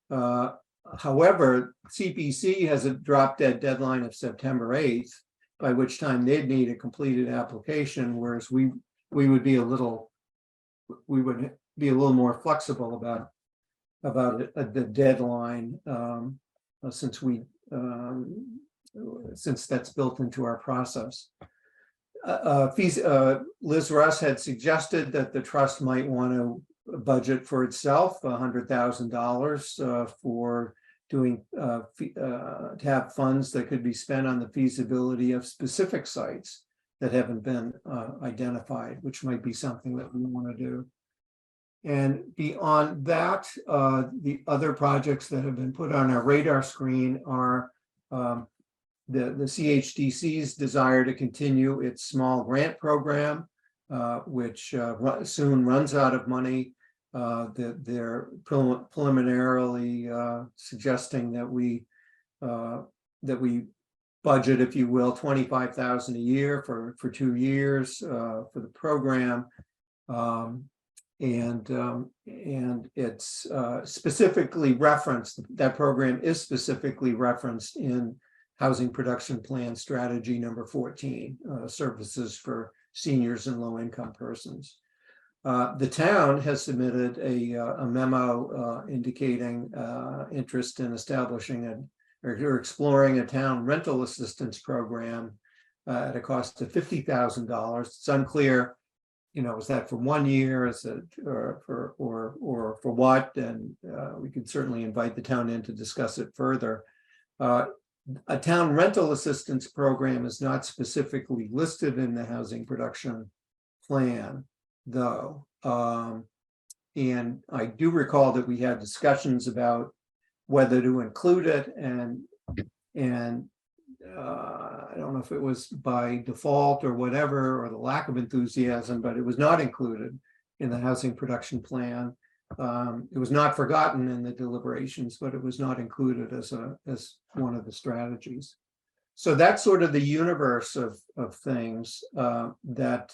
However, CPC has a drop dead deadline of September 8th, by which time they'd need a completed application, whereas we would be a little more flexible about the deadline, since that's built into our process. Liz Russ had suggested that the trust might want to budget for itself $100,000 for doing to have funds that could be spent on the feasibility of specific sites that haven't been identified, which might be something that we want to do. And beyond that, the other projects that have been put on our radar screen are the CHDC's desire to continue its small grant program, which soon runs out of money. They're preliminarily suggesting that we budget, if you will, $25,000 a year for 2 years for the program, and it's specifically referenced. That program is specifically referenced in Housing Production Plan Strategy number 14, services for seniors and low-income persons. The town has submitted a memo indicating interest in establishing or exploring a town rental assistance program at a cost of $50,000. It's unclear, is that for 1 year? Is it or for what? And we could certainly invite the town in to discuss it further. A town rental assistance program is not specifically listed in the housing production plan, though. And I do recall that we had discussions about whether to include it, and I don't know if it was by default or whatever, or the lack of enthusiasm, but it was not included in the housing production plan. It was not forgotten in the deliberations, but it was not included as one of the strategies. So that's sort of the universe of things that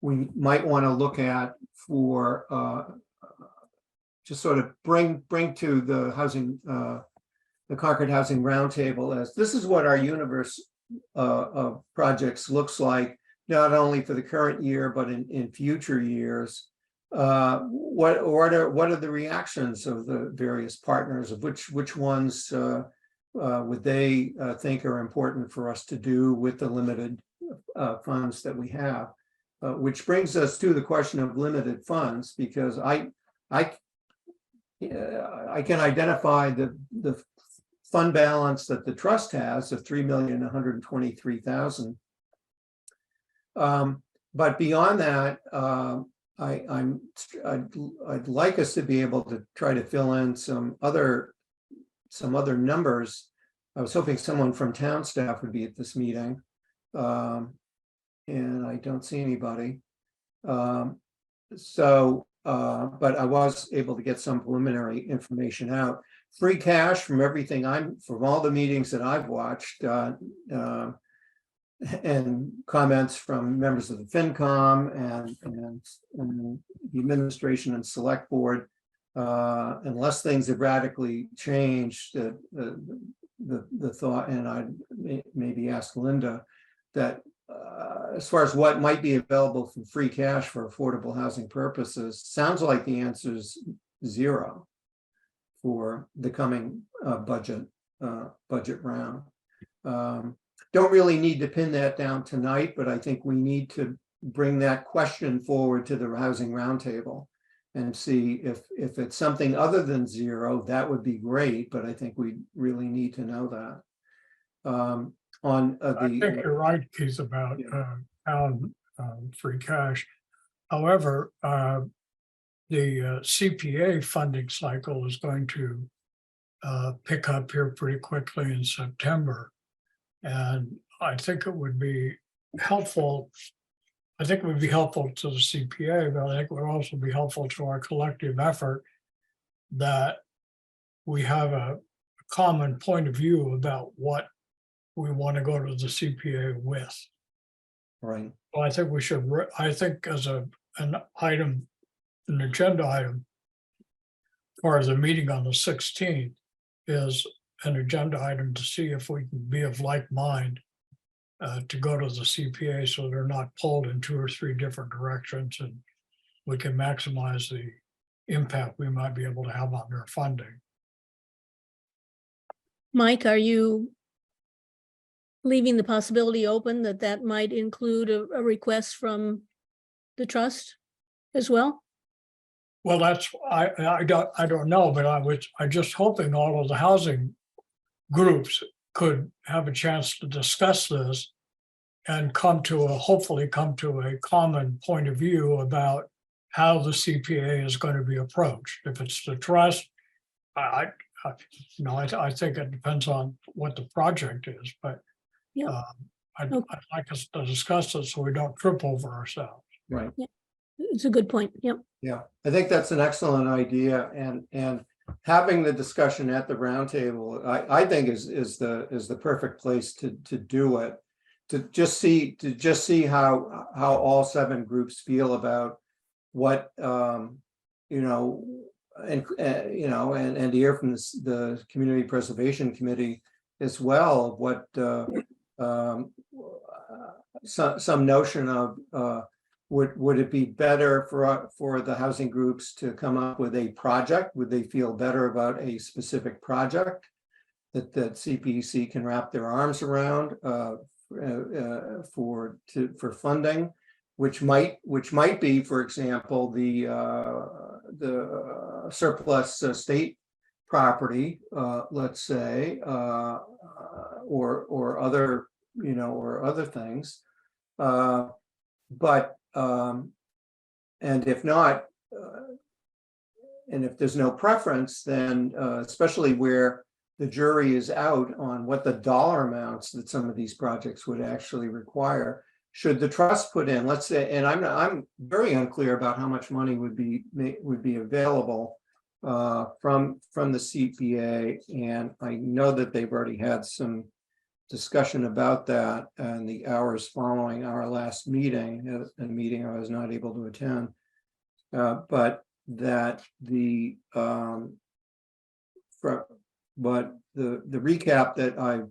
we might want to look at for just sort of bring to the housing, the Concord Housing Roundtable, as this is what our universe of projects looks like, not only for the current year, but in future years. What are the reactions of the various partners, of which ones would they think are important for us to do with the limited funds that we have? Which brings us to the question of limited funds, because I can identify the fund balance that the trust has of $3,123,000. But beyond that, I'd like us to be able to try to fill in some other numbers. I was hoping someone from town staff would be at this meeting, and I don't see anybody. But I was able to get some preliminary information out. Free cash from from all the meetings that I've watched, and comments from members of the FinCom and the administration and select board, unless things have radically changed, the thought, and I'd maybe ask Linda, that as far as what might be available from free cash for affordable housing purposes, sounds like the answer is zero for the coming budget round. Don't really need to pin that down tonight, but I think we need to bring that question forward to the Housing Roundtable and see if it's something other than zero. That would be great, but I think we really need to know that.
I think you're right, Keith, about town free cash. However, the CPA funding cycle is going to pick up here pretty quickly in September. And I think it would be helpful. I think it would be helpful to the CPA, but I think it would also be helpful to our collective effort that we have a common point of view about what we want to go to the CPA with.
Right.
Well, I think we should, I think as an agenda item, part of the meeting on the 16th is an agenda item to see if we can be of like mind to go to the CPA, so they're not pulled in 2 or 3 different directions, and we can maximize the impact we might be able to have on their funding.
Mike, are you leaving the possibility open that might include a request from the trust as well?
Well, that's, I don't know, but I'm just hoping all of the housing groups could have a chance to discuss this and hopefully come to a common point of view about how the CPA is going to be approached. If it's the trust, I think it depends on what the project is, but
Yeah.
I'd like us to discuss it so we don't trip over ourselves.
Right.
It's a good point. Yep.
Yeah, I think that's an excellent idea, and having the discussion at the roundtable, I think is the perfect place to do it. To just see how all 7 groups feel about what and hear from the Community Preservation Committee as well, what some notion of would it be better for the housing groups to come up with a project? Would they feel better about a specific project that CPC can wrap their arms around for funding, which might be, for example, the surplus state property, let's say, or other, or other things. But and if not, and if there's no preference, then especially where the jury is out on what the dollar amounts that some of these projects would actually require, should the trust put in, let's say, and I'm very unclear about how much money would be available from the CPA, and I know that they've already had some discussion about that and the hours following our last meeting, a meeting I was not able to attend, but that the recap that I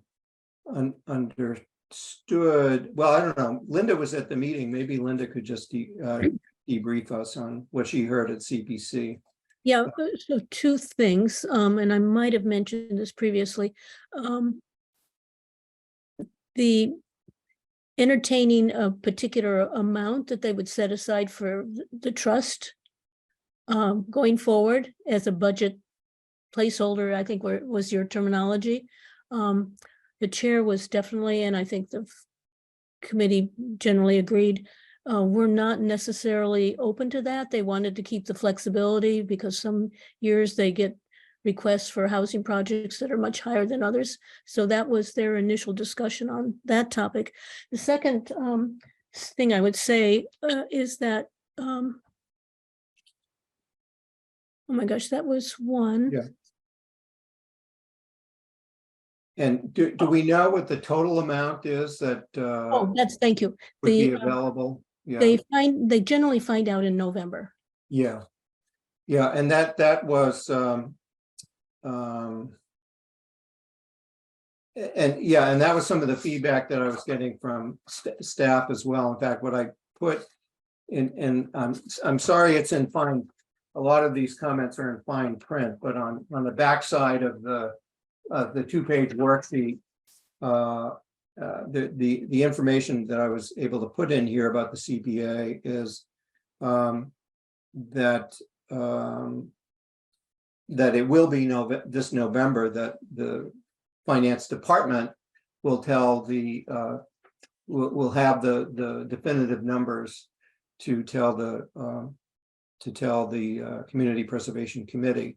understood, well, I don't know, Linda was at the meeting, maybe Linda could just debrief us on what she heard at CPC.
Yeah, so two things, and I might have mentioned this previously. The entertaining a particular amount that they would set aside for the trust going forward as a budget placeholder, I think was your terminology. The chair was definitely, and I think the committee generally agreed, we're not necessarily open to that. They wanted to keep the flexibility because some years they get requests for housing projects that are much higher than others. So that was their initial discussion on that topic. The second thing I would say is that, oh my gosh, that was one.
Yeah. And do we know what the total amount is that
Thank you.
would be available? Yeah.
They generally find out in November.
Yeah. Yeah, and that was and that was some of the feedback that I was getting from staff as well. In fact, what I put in, I'm sorry it's in fine, a lot of these comments are in fine print, but on the backside of the 2-page worksheet, the information that I was able to put in here about the CPA is that it will be this November that the finance department will tell will have the definitive numbers to tell the Community Preservation Committee.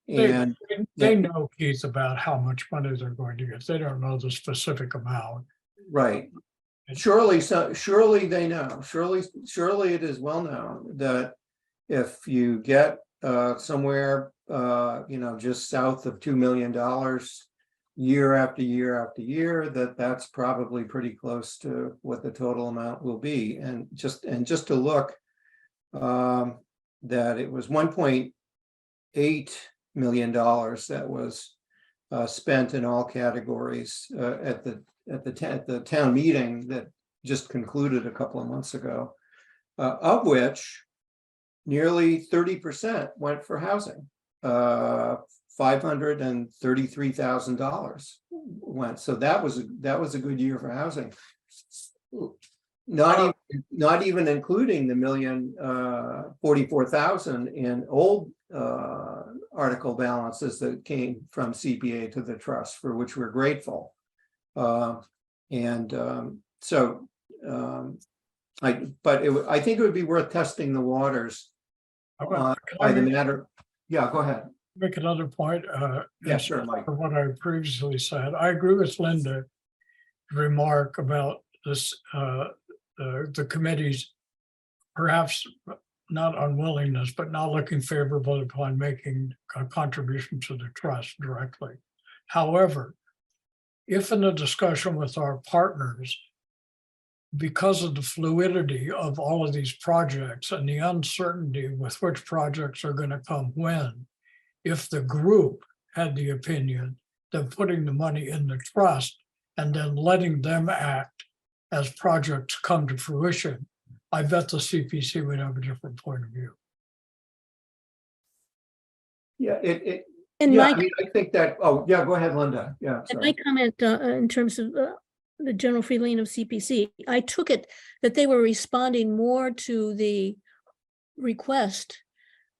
And
they know, Keith, about how much money they're going to get. They don't know the specific amount.
Right. Surely they know. Surely it is well known that if you get somewhere just south of $2 million year after year after year, that's probably pretty close to what the total amount will be. And just to look, that it was $1.8 million that was spent in all categories at the town meeting that just concluded a couple of months ago, of which nearly 30% went for housing. $533,000 went. So that was a good year for housing. Not even including the $1,044,000 in old article balances that came from CPA to the trust, for which we're grateful. I think it would be worth testing the waters by the matter. Yeah, go ahead.
Make another point.
Yeah, sure, Mike.
For what I previously said, I agree with Linda's remark about this, the committee's perhaps not unwillingness, but not looking favorably upon making a contribution to the trust directly. However, if in a discussion with our partners, because of the fluidity of all of these projects and the uncertainty with which projects are going to come when, if the group had the opinion that putting the money in the trust and then letting them act as projects come to fruition, I bet the CPC would have a different point of view.
Yeah,
And
yeah,
my,
I mean, I think that, oh, yeah, go ahead, Linda. Yeah,
and my
sorry.
comment in terms of the general feeling of CPC, I took it that they were responding more to the request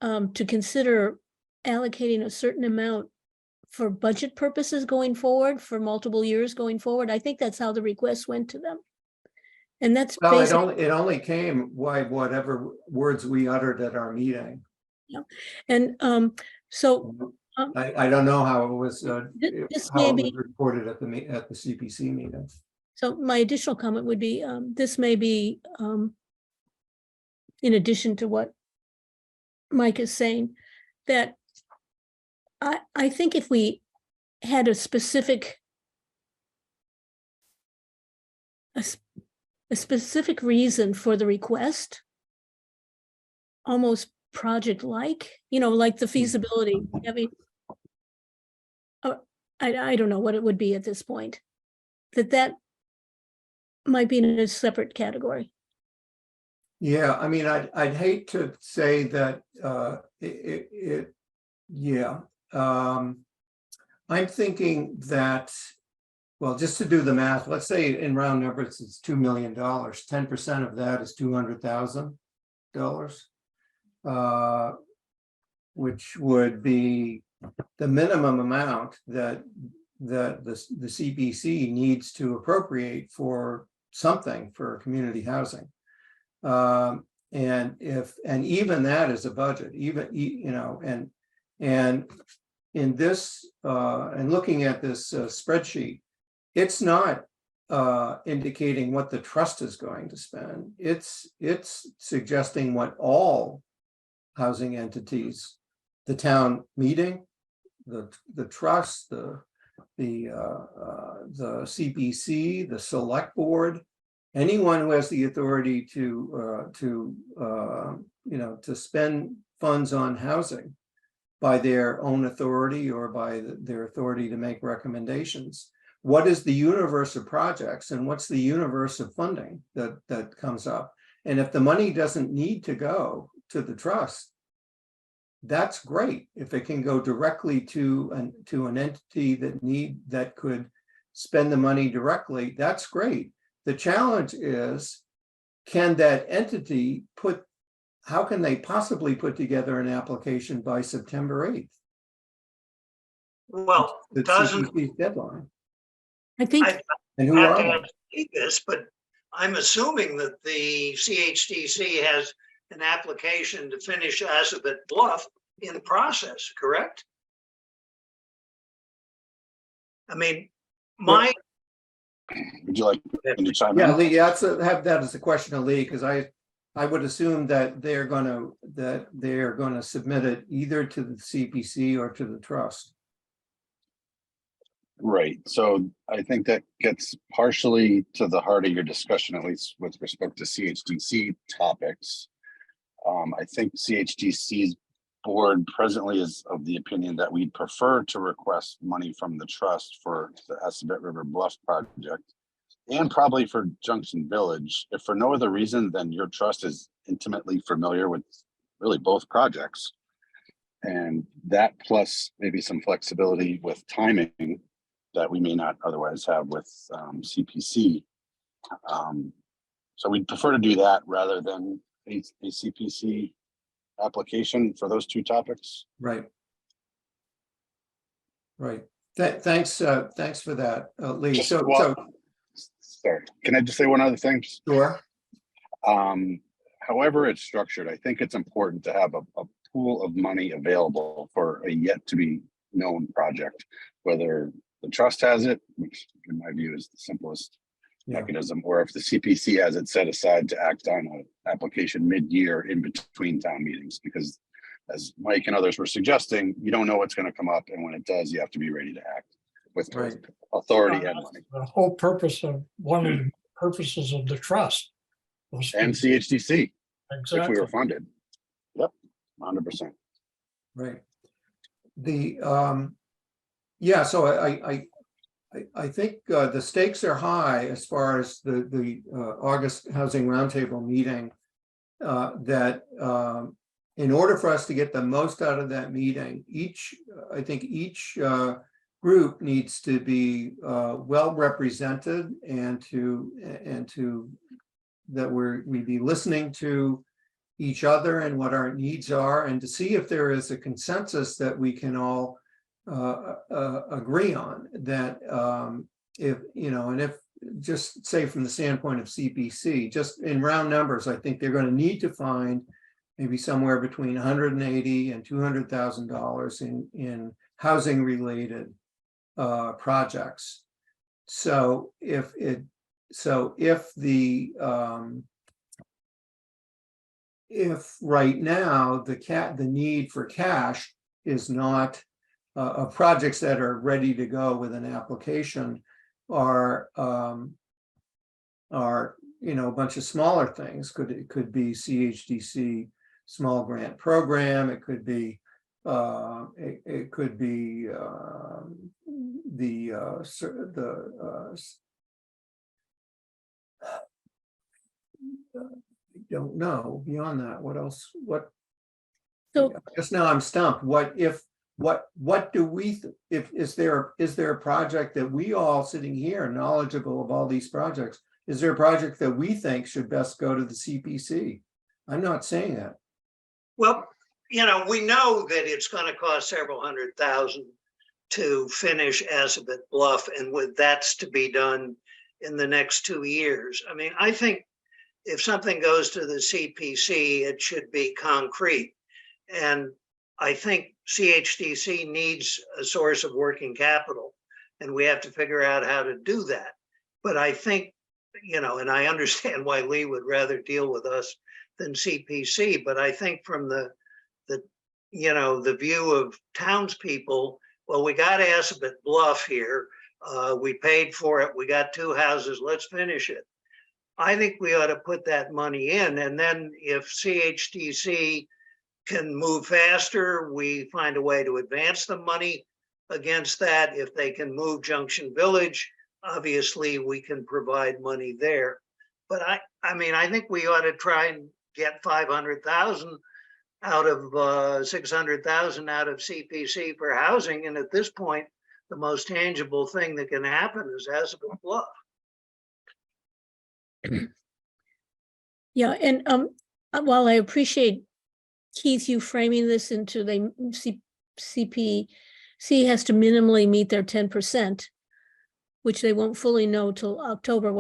to consider allocating a certain amount for budget purposes going forward, for multiple years going forward. I think that's how the request went to them. And that's
Well,
basically,
it only came by whatever words we uttered at our meeting.
and so
I don't know how it was,
this
how
may
it was
be,
reported at the CPC meeting.
so my additional comment would be, this may be in addition to what Mike is saying, that I think if we had a specific a specific reason for the request, almost project-like, like the feasibility, having, I don't know what it would be at this point, that might be in a separate category.
Yeah, I mean, I'd hate to say that yeah. I'm thinking that, well, just to do the math, let's say in round numbers, it's $2 million. 10% of that is $200,000, which would be the minimum amount that the CPC needs to appropriate for something for community housing. And even that is a budget, and in this, and looking at this spreadsheet, it's not indicating what the trust is going to spend. It's suggesting what all housing entities, the town meeting, the trust, the CPC, the select board, anyone who has the authority to spend funds on housing by their own authority or by their authority to make recommendations. What is the universe of projects and what's the universe of funding that comes up? And if the money doesn't need to go to the trust, that's great. If it can go directly to an entity that could spend the money directly, that's great. The challenge is, can that entity how can they possibly put together an application by September 8th?
Well,
The
doesn't,
CPC's deadline.
I think,
I
And who
have
are
to
they?
ask this, but I'm assuming that the CHDC has an application to finish Assabet Bluff in process, correct? I mean, my,
Would you like me to chime
Yeah,
in?
Lee, have that as a question of Lee, because I would assume that they're gonna submit it either to the CPC or to the trust.
Right, so I think that gets partially to the heart of your discussion, at least with respect to CHDC topics. I think CHDC's board presently is of the opinion that we'd prefer to request money from the trust for the Assabet River Bluff project and probably for Junction Village, if for no other reason than your trust is intimately familiar with really both projects. And that plus maybe some flexibility with timing that we may not otherwise have with CPC. So we'd prefer to do that rather than a CPC application for those two topics.
Right. Right. Thanks for that, Lee.
Sorry, can I just say one other thing?
Sure.
However it's structured, I think it's important to have a pool of money available for a yet to be known project, whether the trust has it, which in my view is the simplest mechanism, or if the CPC has it set aside to act on an application mid-year in between town meetings, because as Mike and others were suggesting, you don't know what's going to come up, and when it does, you have to be ready to act with authority and money.
The whole purpose of one of the purposes of the trust was
And CHDC, if we
exactly.
were funded. Yep, 100%.
Right. Yeah, so I think the stakes are high as far as the August Housing Roundtable meeting that in order for us to get the most out of that meeting, I think each group needs to be well represented, and that we'd be listening to each other and what our needs are, and to see if there is a consensus that we can all agree on. That if and if, just say from the standpoint of CPC, just in round numbers, I think they're going to need to find maybe somewhere between $180,000 and $200,000 in housing related projects. So if right now the need for cash is not of projects that are ready to go with an application are a bunch of smaller things. It could be CHDC small grant program. It could be it could be I don't know beyond that. What else?
So
Just now I'm stumped. What do we, is there a project that we all sitting here knowledgeable of all these projects? Is there a project that we think should best go to the CPC? I'm not saying that.
Well, we know that it's going to cost several $100,000 to finish Assabet Bluff, and that's to be done in the next 2 years. I mean, I think if something goes to the CPC, it should be concrete. And I think CHDC needs a source of working capital, and we have to figure out how to do that. But I think, and I understand why Lee would rather deal with us than CPC, but I think from the view of townspeople, well, we got Assabet Bluff here. We paid for it. We got 2 houses. Let's finish it. I think we ought to put that money in. And then if CHDC can move faster, we find a way to advance the money against that. If they can move Junction Village, obviously we can provide money there. But I think we ought to try and get 500,000 out of 600,000 out of CPC for housing. And at this point, the most tangible thing that can happen is Assabet Bluff.
yeah, and while I appreciate, Keith, you framing this into CPC has to minimally meet their 10%, which they won't fully know till October,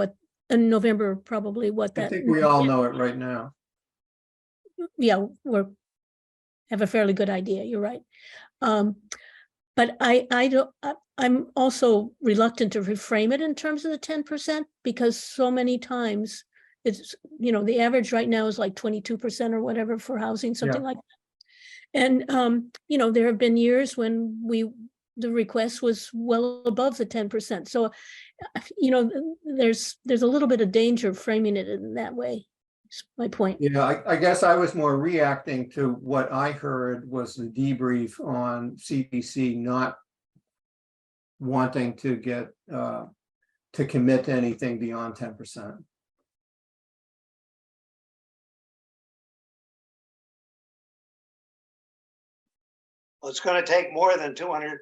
November, probably what that.
I think we all know it right now.
Yeah, have a fairly good idea. You're right. But I'm also reluctant to reframe it in terms of the 10%, because so many times it's, the average right now is like 22% or whatever for housing, something like that. And, there have been years when the request was well above the 10%. So, there's a little bit of danger framing it in that way. That's my point.
Yeah, I guess I was more reacting to what I heard was the debrief on CPC not wanting to get to commit to anything beyond 10%.
Well, it's going to take more than $200,000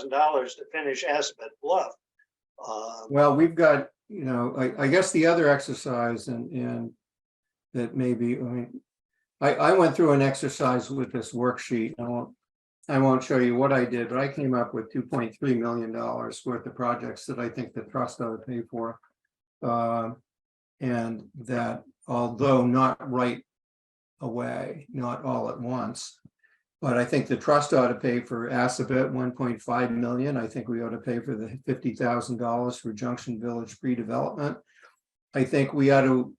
to finish Assabet Bluff.
Well, we've got, I guess the other exercise and that maybe, I went through an exercise with this worksheet. I won't show you what I did, but I came up with $2.3 million worth of projects that I think the trust ought to pay for. And that, although not right away, not all at once, but I think the trust ought to pay for Assabet $1.5 million. I think we ought to pay for the $50,000 for Junction Village redevelopment. I think we ought to,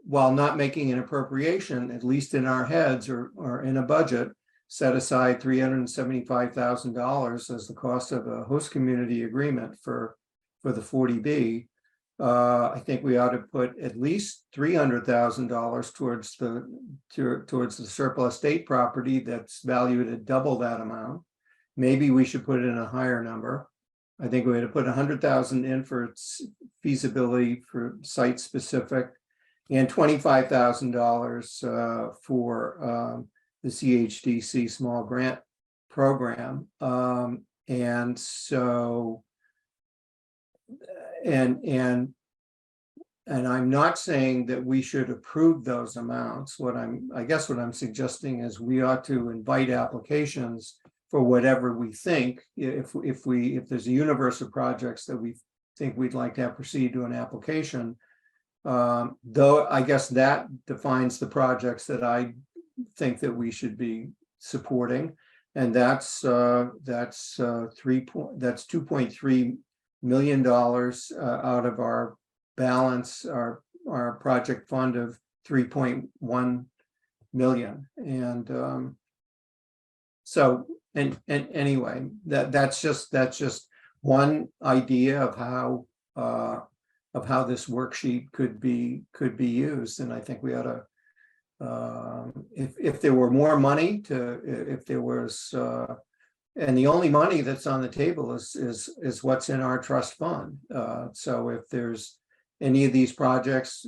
while not making an appropriation, at least in our heads or in a budget, set aside $375,000 as the cost of a host community agreement for the 40B. I think we ought to put at least $300,000 towards the surplus state property that's valued at double that amount. Maybe we should put in a higher number. I think we had to put $100,000 in for its feasibility for site specific and $25,000 for the CHDC small grant program. And so, and I'm not saying that we should approve those amounts. I guess what I'm suggesting is we ought to invite applications for whatever we think. If there's a universe of projects that we think we'd like to have proceed to an application, though I guess that defines the projects that I think that we should be supporting, and that's $2.3 million out of our balance, our project fund of 3.1 million. And so anyway, that's just one idea of how this worksheet could be used. And I think we ought to, if there were more money if there was, and the only money that's on the table is what's in our trust fund. So if there's any of these projects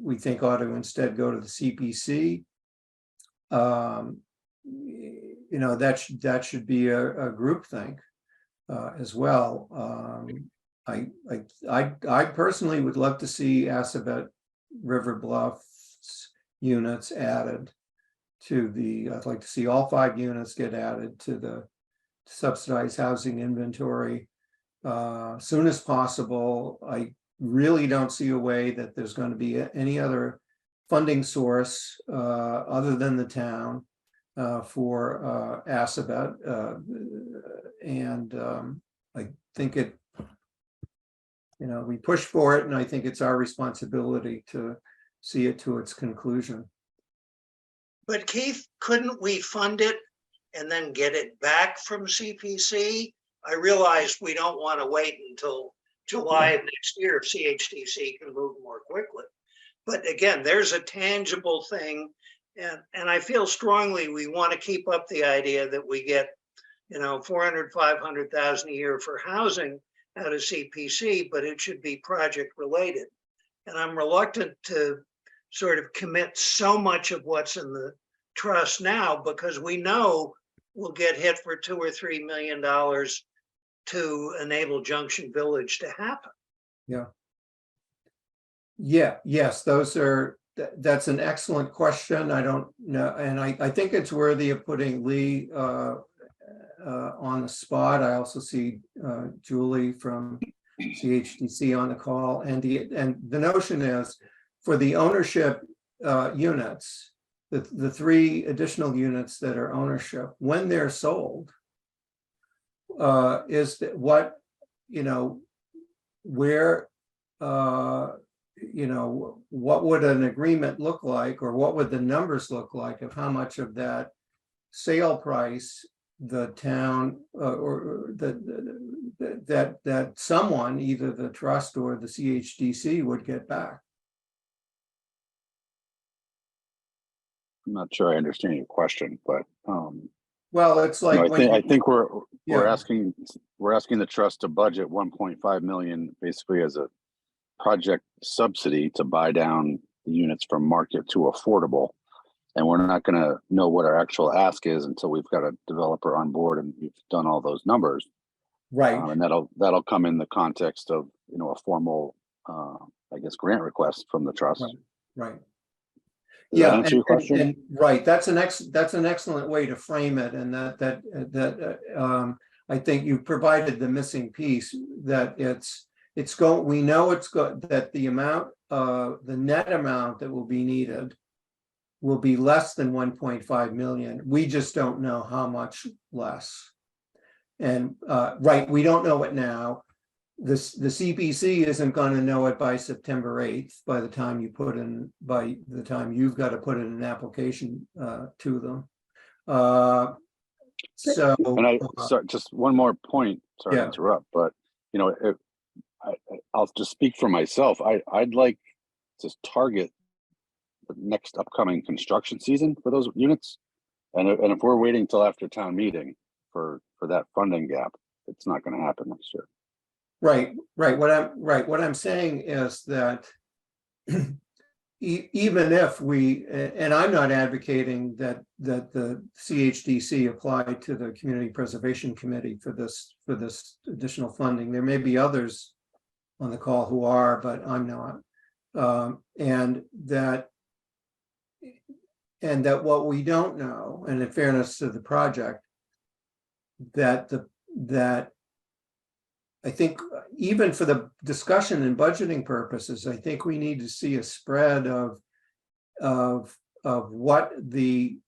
we think ought to instead go to the CPC, that should be a group thing as well. I personally would love to see Assabet River Bluffs units added to I'd like to see all 5 units get added to the subsidized housing inventory soon as possible. I really don't see a way that there's going to be any other funding source other than the town for Assabet, and I think we push for it, and I think it's our responsibility to see it to its conclusion.
But Keith, couldn't we fund it and then get it back from CPC? I realize we don't want to wait until July of next year if CHDC can move more quickly. But again, there's a tangible thing. And I feel strongly we want to keep up the idea that we get, 400, 500,000 a year for housing out of CPC, but it should be project related. And I'm reluctant to sort of commit so much of what's in the trust now, because we know we'll get hit for $2 or $3 million to enable Junction Village to happen.
Yes, that's an excellent question. I don't know, and I think it's worthy of putting Lee on the spot. I also see Julie from CHDC on the call, and the notion is for the ownership units, the 3 additional units that are ownership, when they're sold, is that what where what would an agreement look like, or what would the numbers look like of how much of that sale price the town or that someone, either the trust or the CHDC, would get back?
I'm not sure I understand your question, but
well, it's like
I think we're
Yeah.
asking the trust to budget 1.5 million basically as a project subsidy to buy down the units from market to affordable, and we're not going to know what our actual ask is until we've got a developer on board and we've done all those numbers,
right.
and that'll come in the context of a formal I guess grant request from the trust.
Right.
Does that answer your question?
And right, that's an excellent way to frame it, and that I think you provided the missing piece, that we know that the amount, the net amount that will be needed will be less than 1.5 million. We just don't know how much less. And right, we don't know it now. The CPC isn't going to know it by September 8th, by the time you've got to put in an application to them.
And just one more point, sorry to interrupt, but I'll just speak for myself. I'd like to target the next upcoming construction season for those units. And if we're waiting till after town meeting for that funding gap, it's not going to happen next year.
Right. What I'm saying is that even if we, and I'm not advocating that the CHDC apply to the Community Preservation Committee for this additional funding. There may be others on the call who are, but I'm not. And that what we don't know, and in fairness to the project, that I think even for the discussion and budgeting purposes, I think we need to see a spread of what the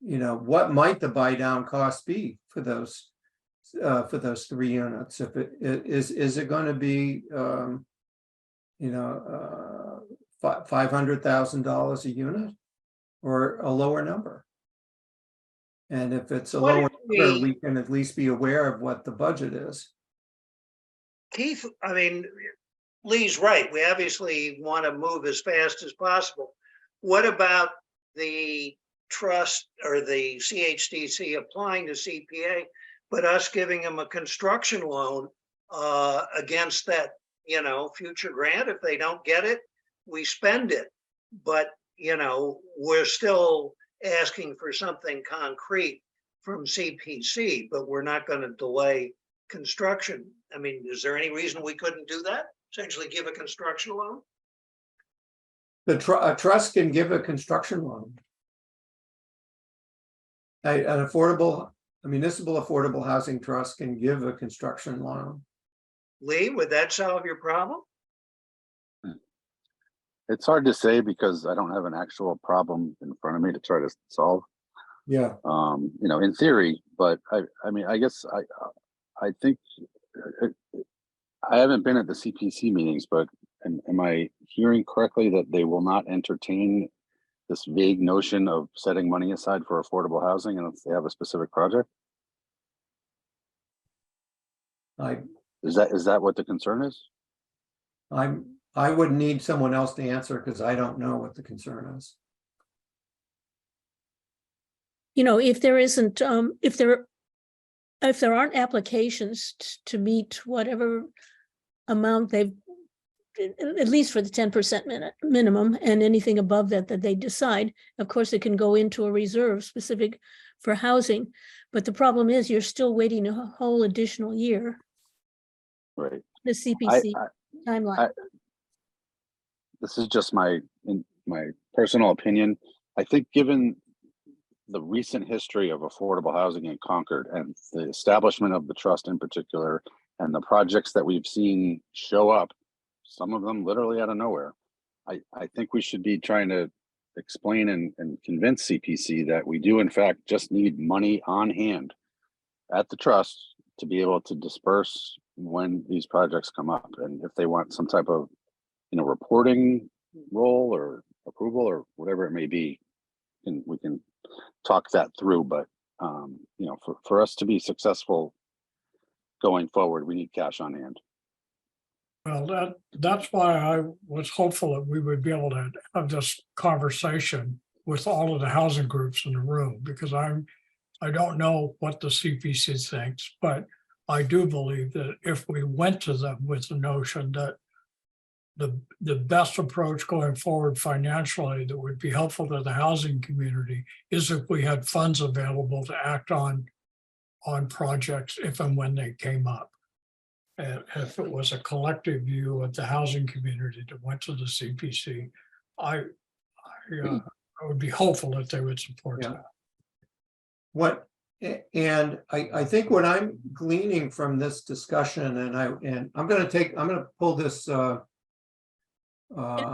what might the buy down cost be for those 3 units. If it is it going to be $500,000 a unit or a lower number? And if it's a
What
lower
if
number,
we-
we can at least be aware of what the budget is.
Keith, I mean, Lee's right. We obviously want to move as fast as possible. What about the trust or the CHDC applying to CPA, but us giving them a construction loan against that, future grant? If they don't get it, we spend it. But, we're still asking for something concrete from CPC, but we're not going to delay construction. I mean, is there any reason we couldn't do that? Essentially give a construction loan?
A trust can give a construction loan. A municipal affordable housing trust can give a construction loan.
Lee, would that solve your problem?
It's hard to say because I don't have an actual problem in front of me to try to solve.
Yeah.
In theory, but I mean, I guess I think I haven't been at the CPC meetings, but am I hearing correctly that they will not entertain this vague notion of setting money aside for affordable housing unless they have a specific project? Is that what the concern is?
I would need someone else to answer because I don't know what the concern is.
If there isn't, if there aren't applications to meet whatever amount they've, at least for the 10% minimum, and anything above that they decide, of course, it can go into a reserve specific for housing. But the problem is you're still waiting a whole additional year.
Right.
The CPC timeline.
This is just my personal opinion. I think given the recent history of affordable housing in Concord and the establishment of the trust in particular, and the projects that we've seen show up, some of them literally out of nowhere, I think we should be trying to explain and convince CPC that we do in fact just need money on hand at the trust to be able to disperse when these projects come up. And if they want some type of reporting role or approval or whatever it may be, and we can talk that through. But for us to be successful going forward, we need cash on hand.
Well, that's why I was hopeful that we would be able to have this conversation with all of the housing groups in the room, because I don't know what the CPC thinks, but I do believe that if we went to them with the notion that the best approach going forward financially that would be helpful to the housing community is if we had funds available to act on projects if and when they came up. And if it was a collective view of the housing community that went to the CPC, I would be hopeful that they would support that.
I think what I'm gleaning from this discussion, and I'm going to pull this. I'm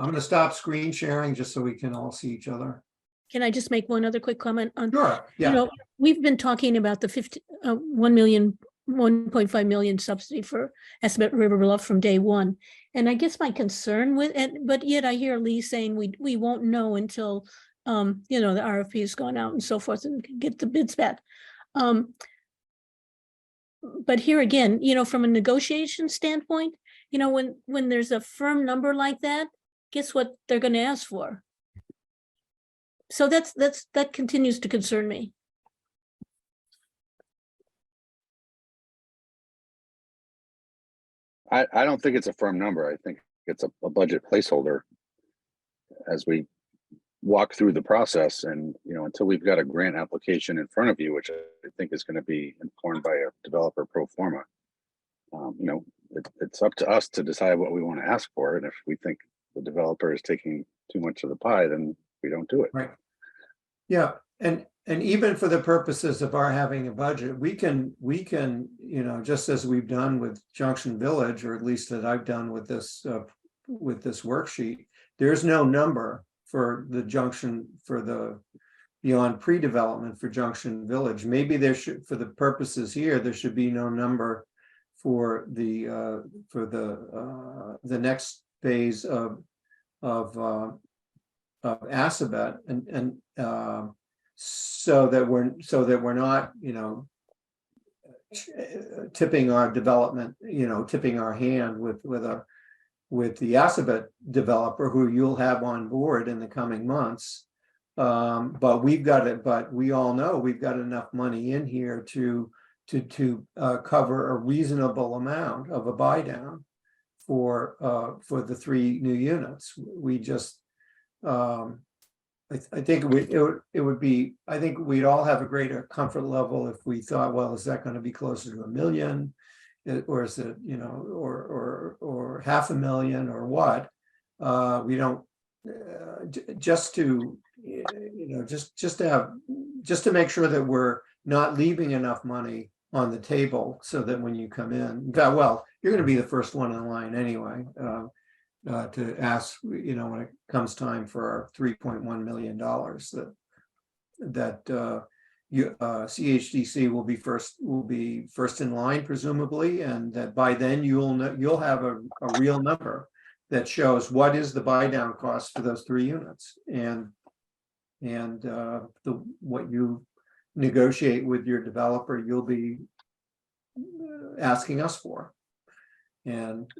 going to stop screen sharing just so we can all see each other.
Can I just make one other quick comment on?
Sure. Yeah.
We've been talking about the 1.5 million subsidy for Estimate River Bluff from day one. And I guess my concern but yet I hear Lee saying we won't know until, the RFP has gone out and so forth and get the bids back. But here again, from a negotiation standpoint, when there's a firm number like that, guess what they're going to ask for? So that continues to concern me.
I don't think it's a firm number. I think it's a budget placeholder. as we walk through the process, and until we've got a grant application in front of you, which I think is going to be informed by a developer pro forma, it's up to us to decide what we want to ask for, and if we think the developer is taking too much of the pie, then we don't do it.
Right. Yeah, and even for the purposes of our having a budget, we can, just as we've done with Junction Village, or at least that I've done with this worksheet, there's no number for the junction, for the beyond pre-development for Junction Village. Maybe there should, for the purposes here, there should be no number for the next phase of Assabet, and so that we're not, tipping our development, tipping our hand with the Assabet developer, who you'll have on board in the coming months. But we all know we've got enough money in here to cover a reasonable amount of a buy down for the 3 new units. We just, I think it would be, I think we'd all have a greater comfort level if we thought, well, is that going to be closer to $1 million, or is it, or $500,000, or what? We don't, just to make sure that we're not leaving enough money on the table, so that when you come in, well, you're going to be the first one in line anyway, to ask, when it comes time for our $3.1 million, that CHDC will be first in line, presumably, and that by then you'll have a real number that shows what is the buy down cost for those 3 units, and what you negotiate with your developer, you'll be asking us for, and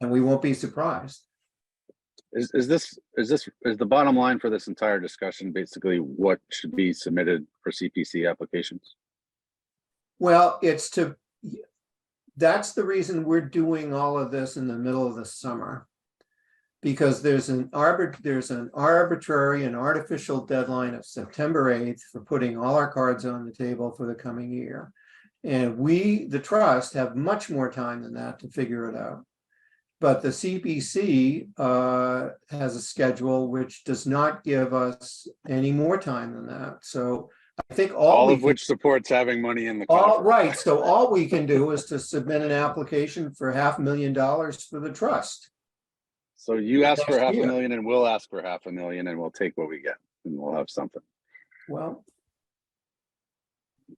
we won't be surprised.
Is the bottom line for this entire discussion basically what should be submitted for CPC applications?
Well, that's the reason we're doing all of this in the middle of the summer, because there's an arbitrary and artificial deadline of September 8th for putting all our cards on the table for the coming year. And we, the trust, have much more time than that to figure it out. But the CPC has a schedule which does not give us any more time than that. So I think
all of which supports having money in the
all right. So all we can do is to submit an application for $500,000 for the trust.
So you ask for $500,000 and we'll ask for $500,000, and we'll take what we get, and we'll have something.
Well,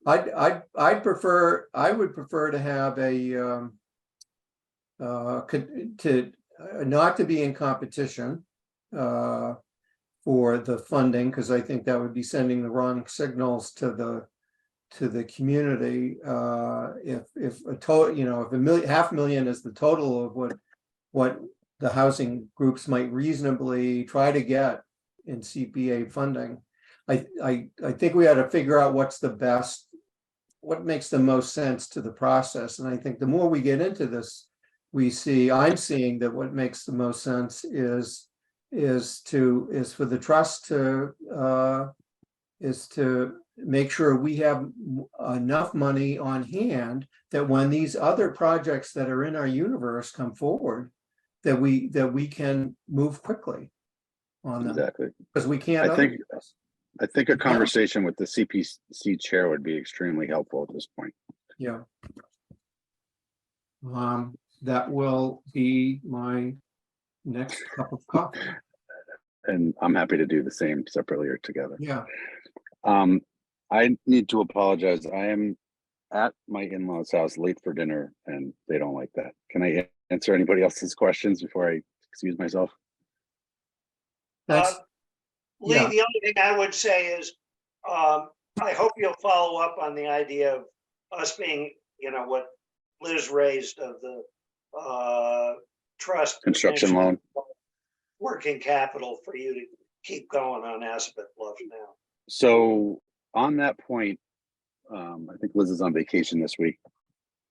I would prefer to have not to be in competition for the funding, because I think that would be sending the wrong signals to the community. If a total, if $500,000 is the total of what the housing groups might reasonably try to get in CPA funding, I think we ought to figure out what makes the most sense to the process. And I think the more we get into this, I'm seeing that what makes the most sense is for the trust to make sure we have enough money on hand that when these other projects that are in our universe come forward, that we can move quickly on them. Exactly, because we can't.
I think a conversation with the CPC chair would be extremely helpful at this point.
Yeah. That will be my next cup of coffee.
And I'm happy to do the same separately or together.
Yeah.
I need to apologize. I am at my in-laws' house late for dinner, and they don't like that. Can I answer anybody else's questions before I excuse myself?
Lee, the only thing I would say is, I hope you'll follow up on the idea of us being, what Liz raised of the trust
construction loan,
working capital for you to keep going on Assabet Bluff now.
So on that point, I think Liz is on vacation this week,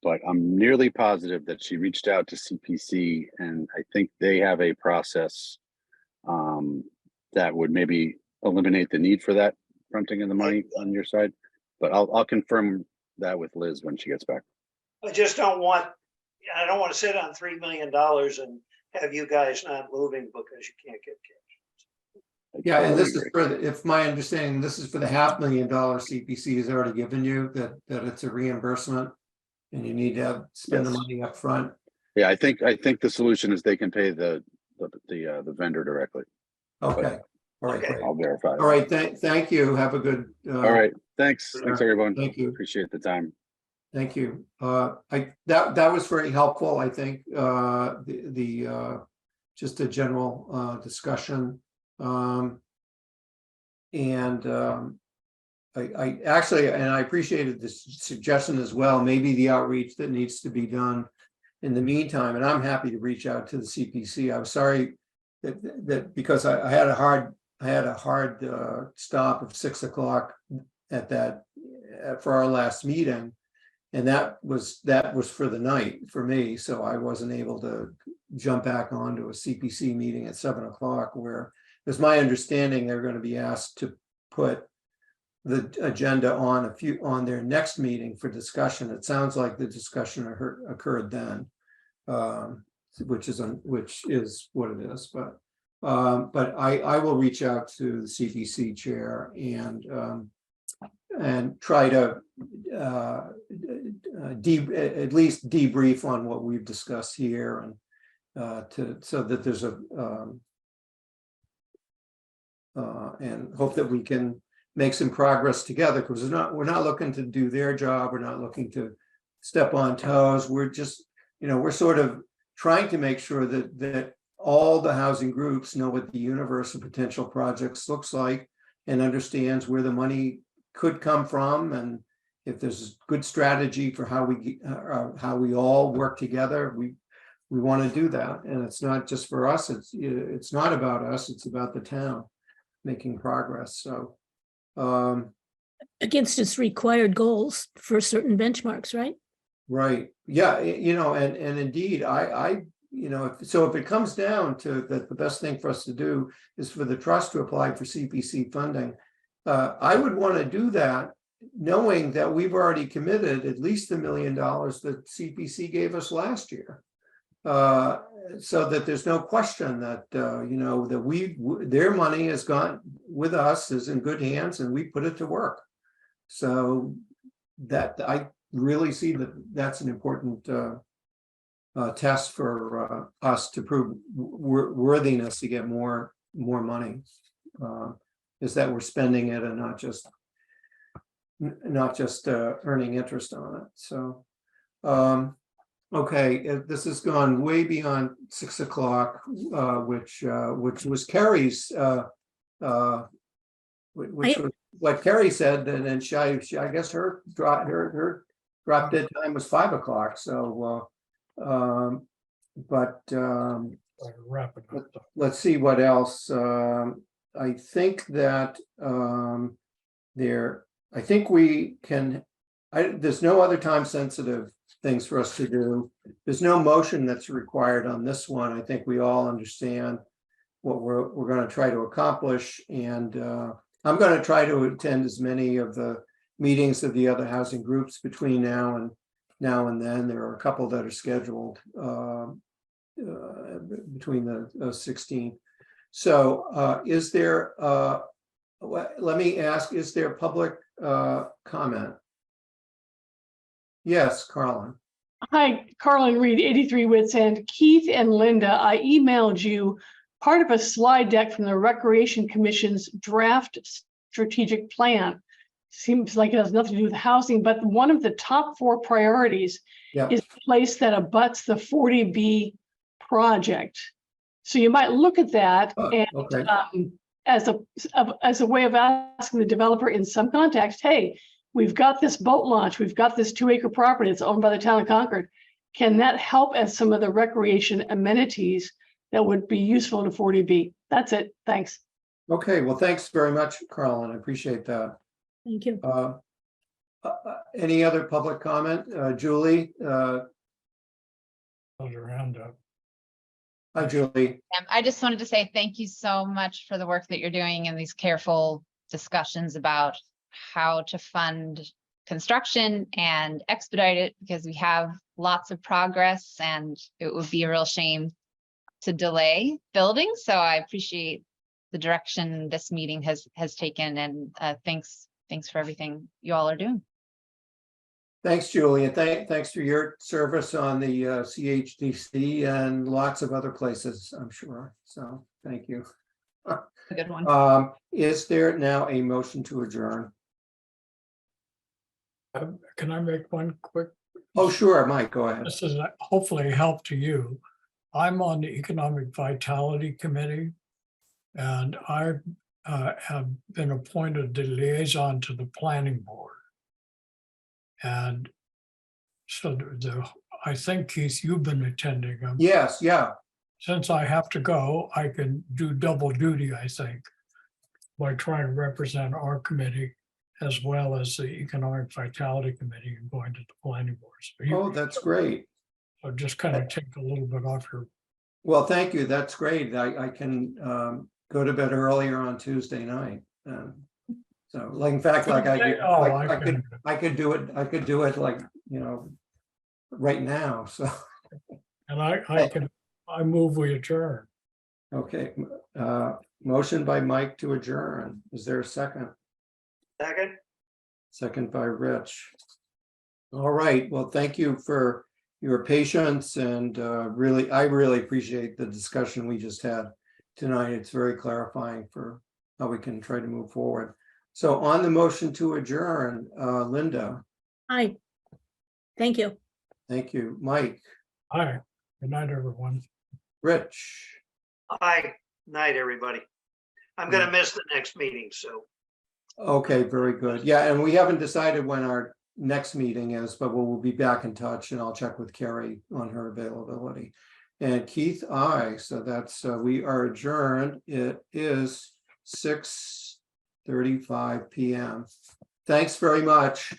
but I'm nearly positive that she reached out to CPC, and I think they have a process that would maybe eliminate the need for that fronting of the money on your side. But I'll confirm that with Liz when she gets back.
I just don't want, I don't want to sit on $3 million and have you guys not moving because you can't get cash.
I
Yeah, and
totally
this is
agree.
for, if my understanding, this is for the $500,000 CPC has already given you, that it's a reimbursement. And you need to spend the
Yes.
money up front.
Yeah, I think the solution is they can pay the vendor directly.
Okay, all right,
Okay.
great.
I'll verify.
All right, thank you. Have a good.
All right. Thanks.
Sure.
Thanks, everyone.
Thank you.
Appreciate the time.
Thank you. That was very helpful, I think, just a general discussion. I actually, and I appreciated this suggestion as well, maybe the outreach that needs to be done in the meantime, and I'm happy to reach out to the CPC. I'm sorry that because I had a hard stop of 6 o'clock at that for our last meeting. And that was for the night for me. So I wasn't able to jump back onto a CPC meeting at 7 o'clock, where it's my understanding they're going to be asked to put the agenda on their next meeting for discussion. It sounds like the discussion occurred then, which is what it is. But I will reach out to the CPC chair and try to at least debrief on what we've discussed here, and so that there's and hope that we can make some progress together, because we're not looking to do their job. We're not looking to step on toes. We're just, we're sort of trying to make sure that all the housing groups know what the universe of potential projects looks like and understands where the money could come from, and if there's a good strategy for how we all work together, we want to do that. And it's not just for us. It's not about us. It's about the town making progress. So.
Against its required goals for certain benchmarks, right?
Right. Yeah. And indeed, if it comes down to that, the best thing for us to do is for the trust to apply for CPC funding. I would want to do that knowing that we've already committed at least $1 million that CPC gave us last year. So that there's no question that, that their money has gone with us, is in good hands, and we put it to work. So that I really see that's an important test for us to prove worthiness to get more money, is that we're spending it and not just earning interest on it. So. Okay, this has gone way beyond 6 o'clock, which was Carrie's, which was what Carrie said, and then she I guess her drop dead time was 5 o'clock. So,
Wrap it up.
let's see what else. I think that I think we can. There's no other time sensitive things for us to do. There's no motion that's required on this one. I think we all understand what we're going to try to accomplish, and I'm going to try to attend as many of the meetings of the other housing groups between now and then. There are a couple that are scheduled between the 16th. So is there? Let me ask: is there public comment? Yes, Carlin.
Hi, Carlin Reed, 83 Wits End. Keith and Linda, I emailed you part of a slide deck from the Recreation Commission's draft strategic plan. Seems like it has nothing to do with housing, but one of the top 4 priorities is a place that abuts the 40B project. So you might look at that as a way of asking the developer in some context, hey, we've got this boat launch, we've got this 2-acre property that's owned by the town of Concord. Can that help as some of the recreation amenities that would be useful to 40B? That's it. Thanks.
Okay, well, thanks very much, Carlin. I appreciate that.
Thank you.
Any other public comment? Julie?
Hold your hand up.
Hi, Julie.
I just wanted to say thank you so much for the work that you're doing and these careful discussions about how to fund construction and expedite it, because we have lots of progress and it would be a real shame to delay building. So I appreciate the direction this meeting has taken, and thanks for everything you all are doing.
Thanks, Julie, and thanks for your service on the CHDC and lots of other places, I'm sure. So thank you.
A good one.
Is there now a motion to adjourn?
Can I make one quick?
Oh, sure, Mike, go ahead.
This is hopefully a help to you. I'm on the Economic Vitality Committee, and I have been appointed the liaison to the planning board. And so I think, Keith, you've been attending them.
Yes, yeah.
Since I have to go, I can do double duty, I think, by trying to represent our committee as well as the Economic Vitality Committee and going to the planning boards.
Oh, that's great.
So just kind of take a little bit off your.
Well, thank you. That's great. I can go to bed earlier on Tuesday night. So, like, in fact, like I could do it like, you know, right now. So,
And I move we adjourn.
okay. Motion by Mike to adjourn. Is there a second?
Second,
Second by Rich. All right. Well, thank you for your patience, and I really appreciate the discussion we just had tonight. It's very clarifying for how we can try to move forward. So on the motion to adjourn, Linda,
Hi. Thank you.
thank you. Mike,
Hi, good night, everyone.
Rich,
aye, night, everybody. I'm gonna miss the next meeting, so.
okay, very good. Yeah, and we haven't decided when our next meeting is, but we'll be back in touch, and I'll check with Carrie on her availability. And Keith, aye. So that's, we are adjourned. It is 6:35 p.m. Thanks very much.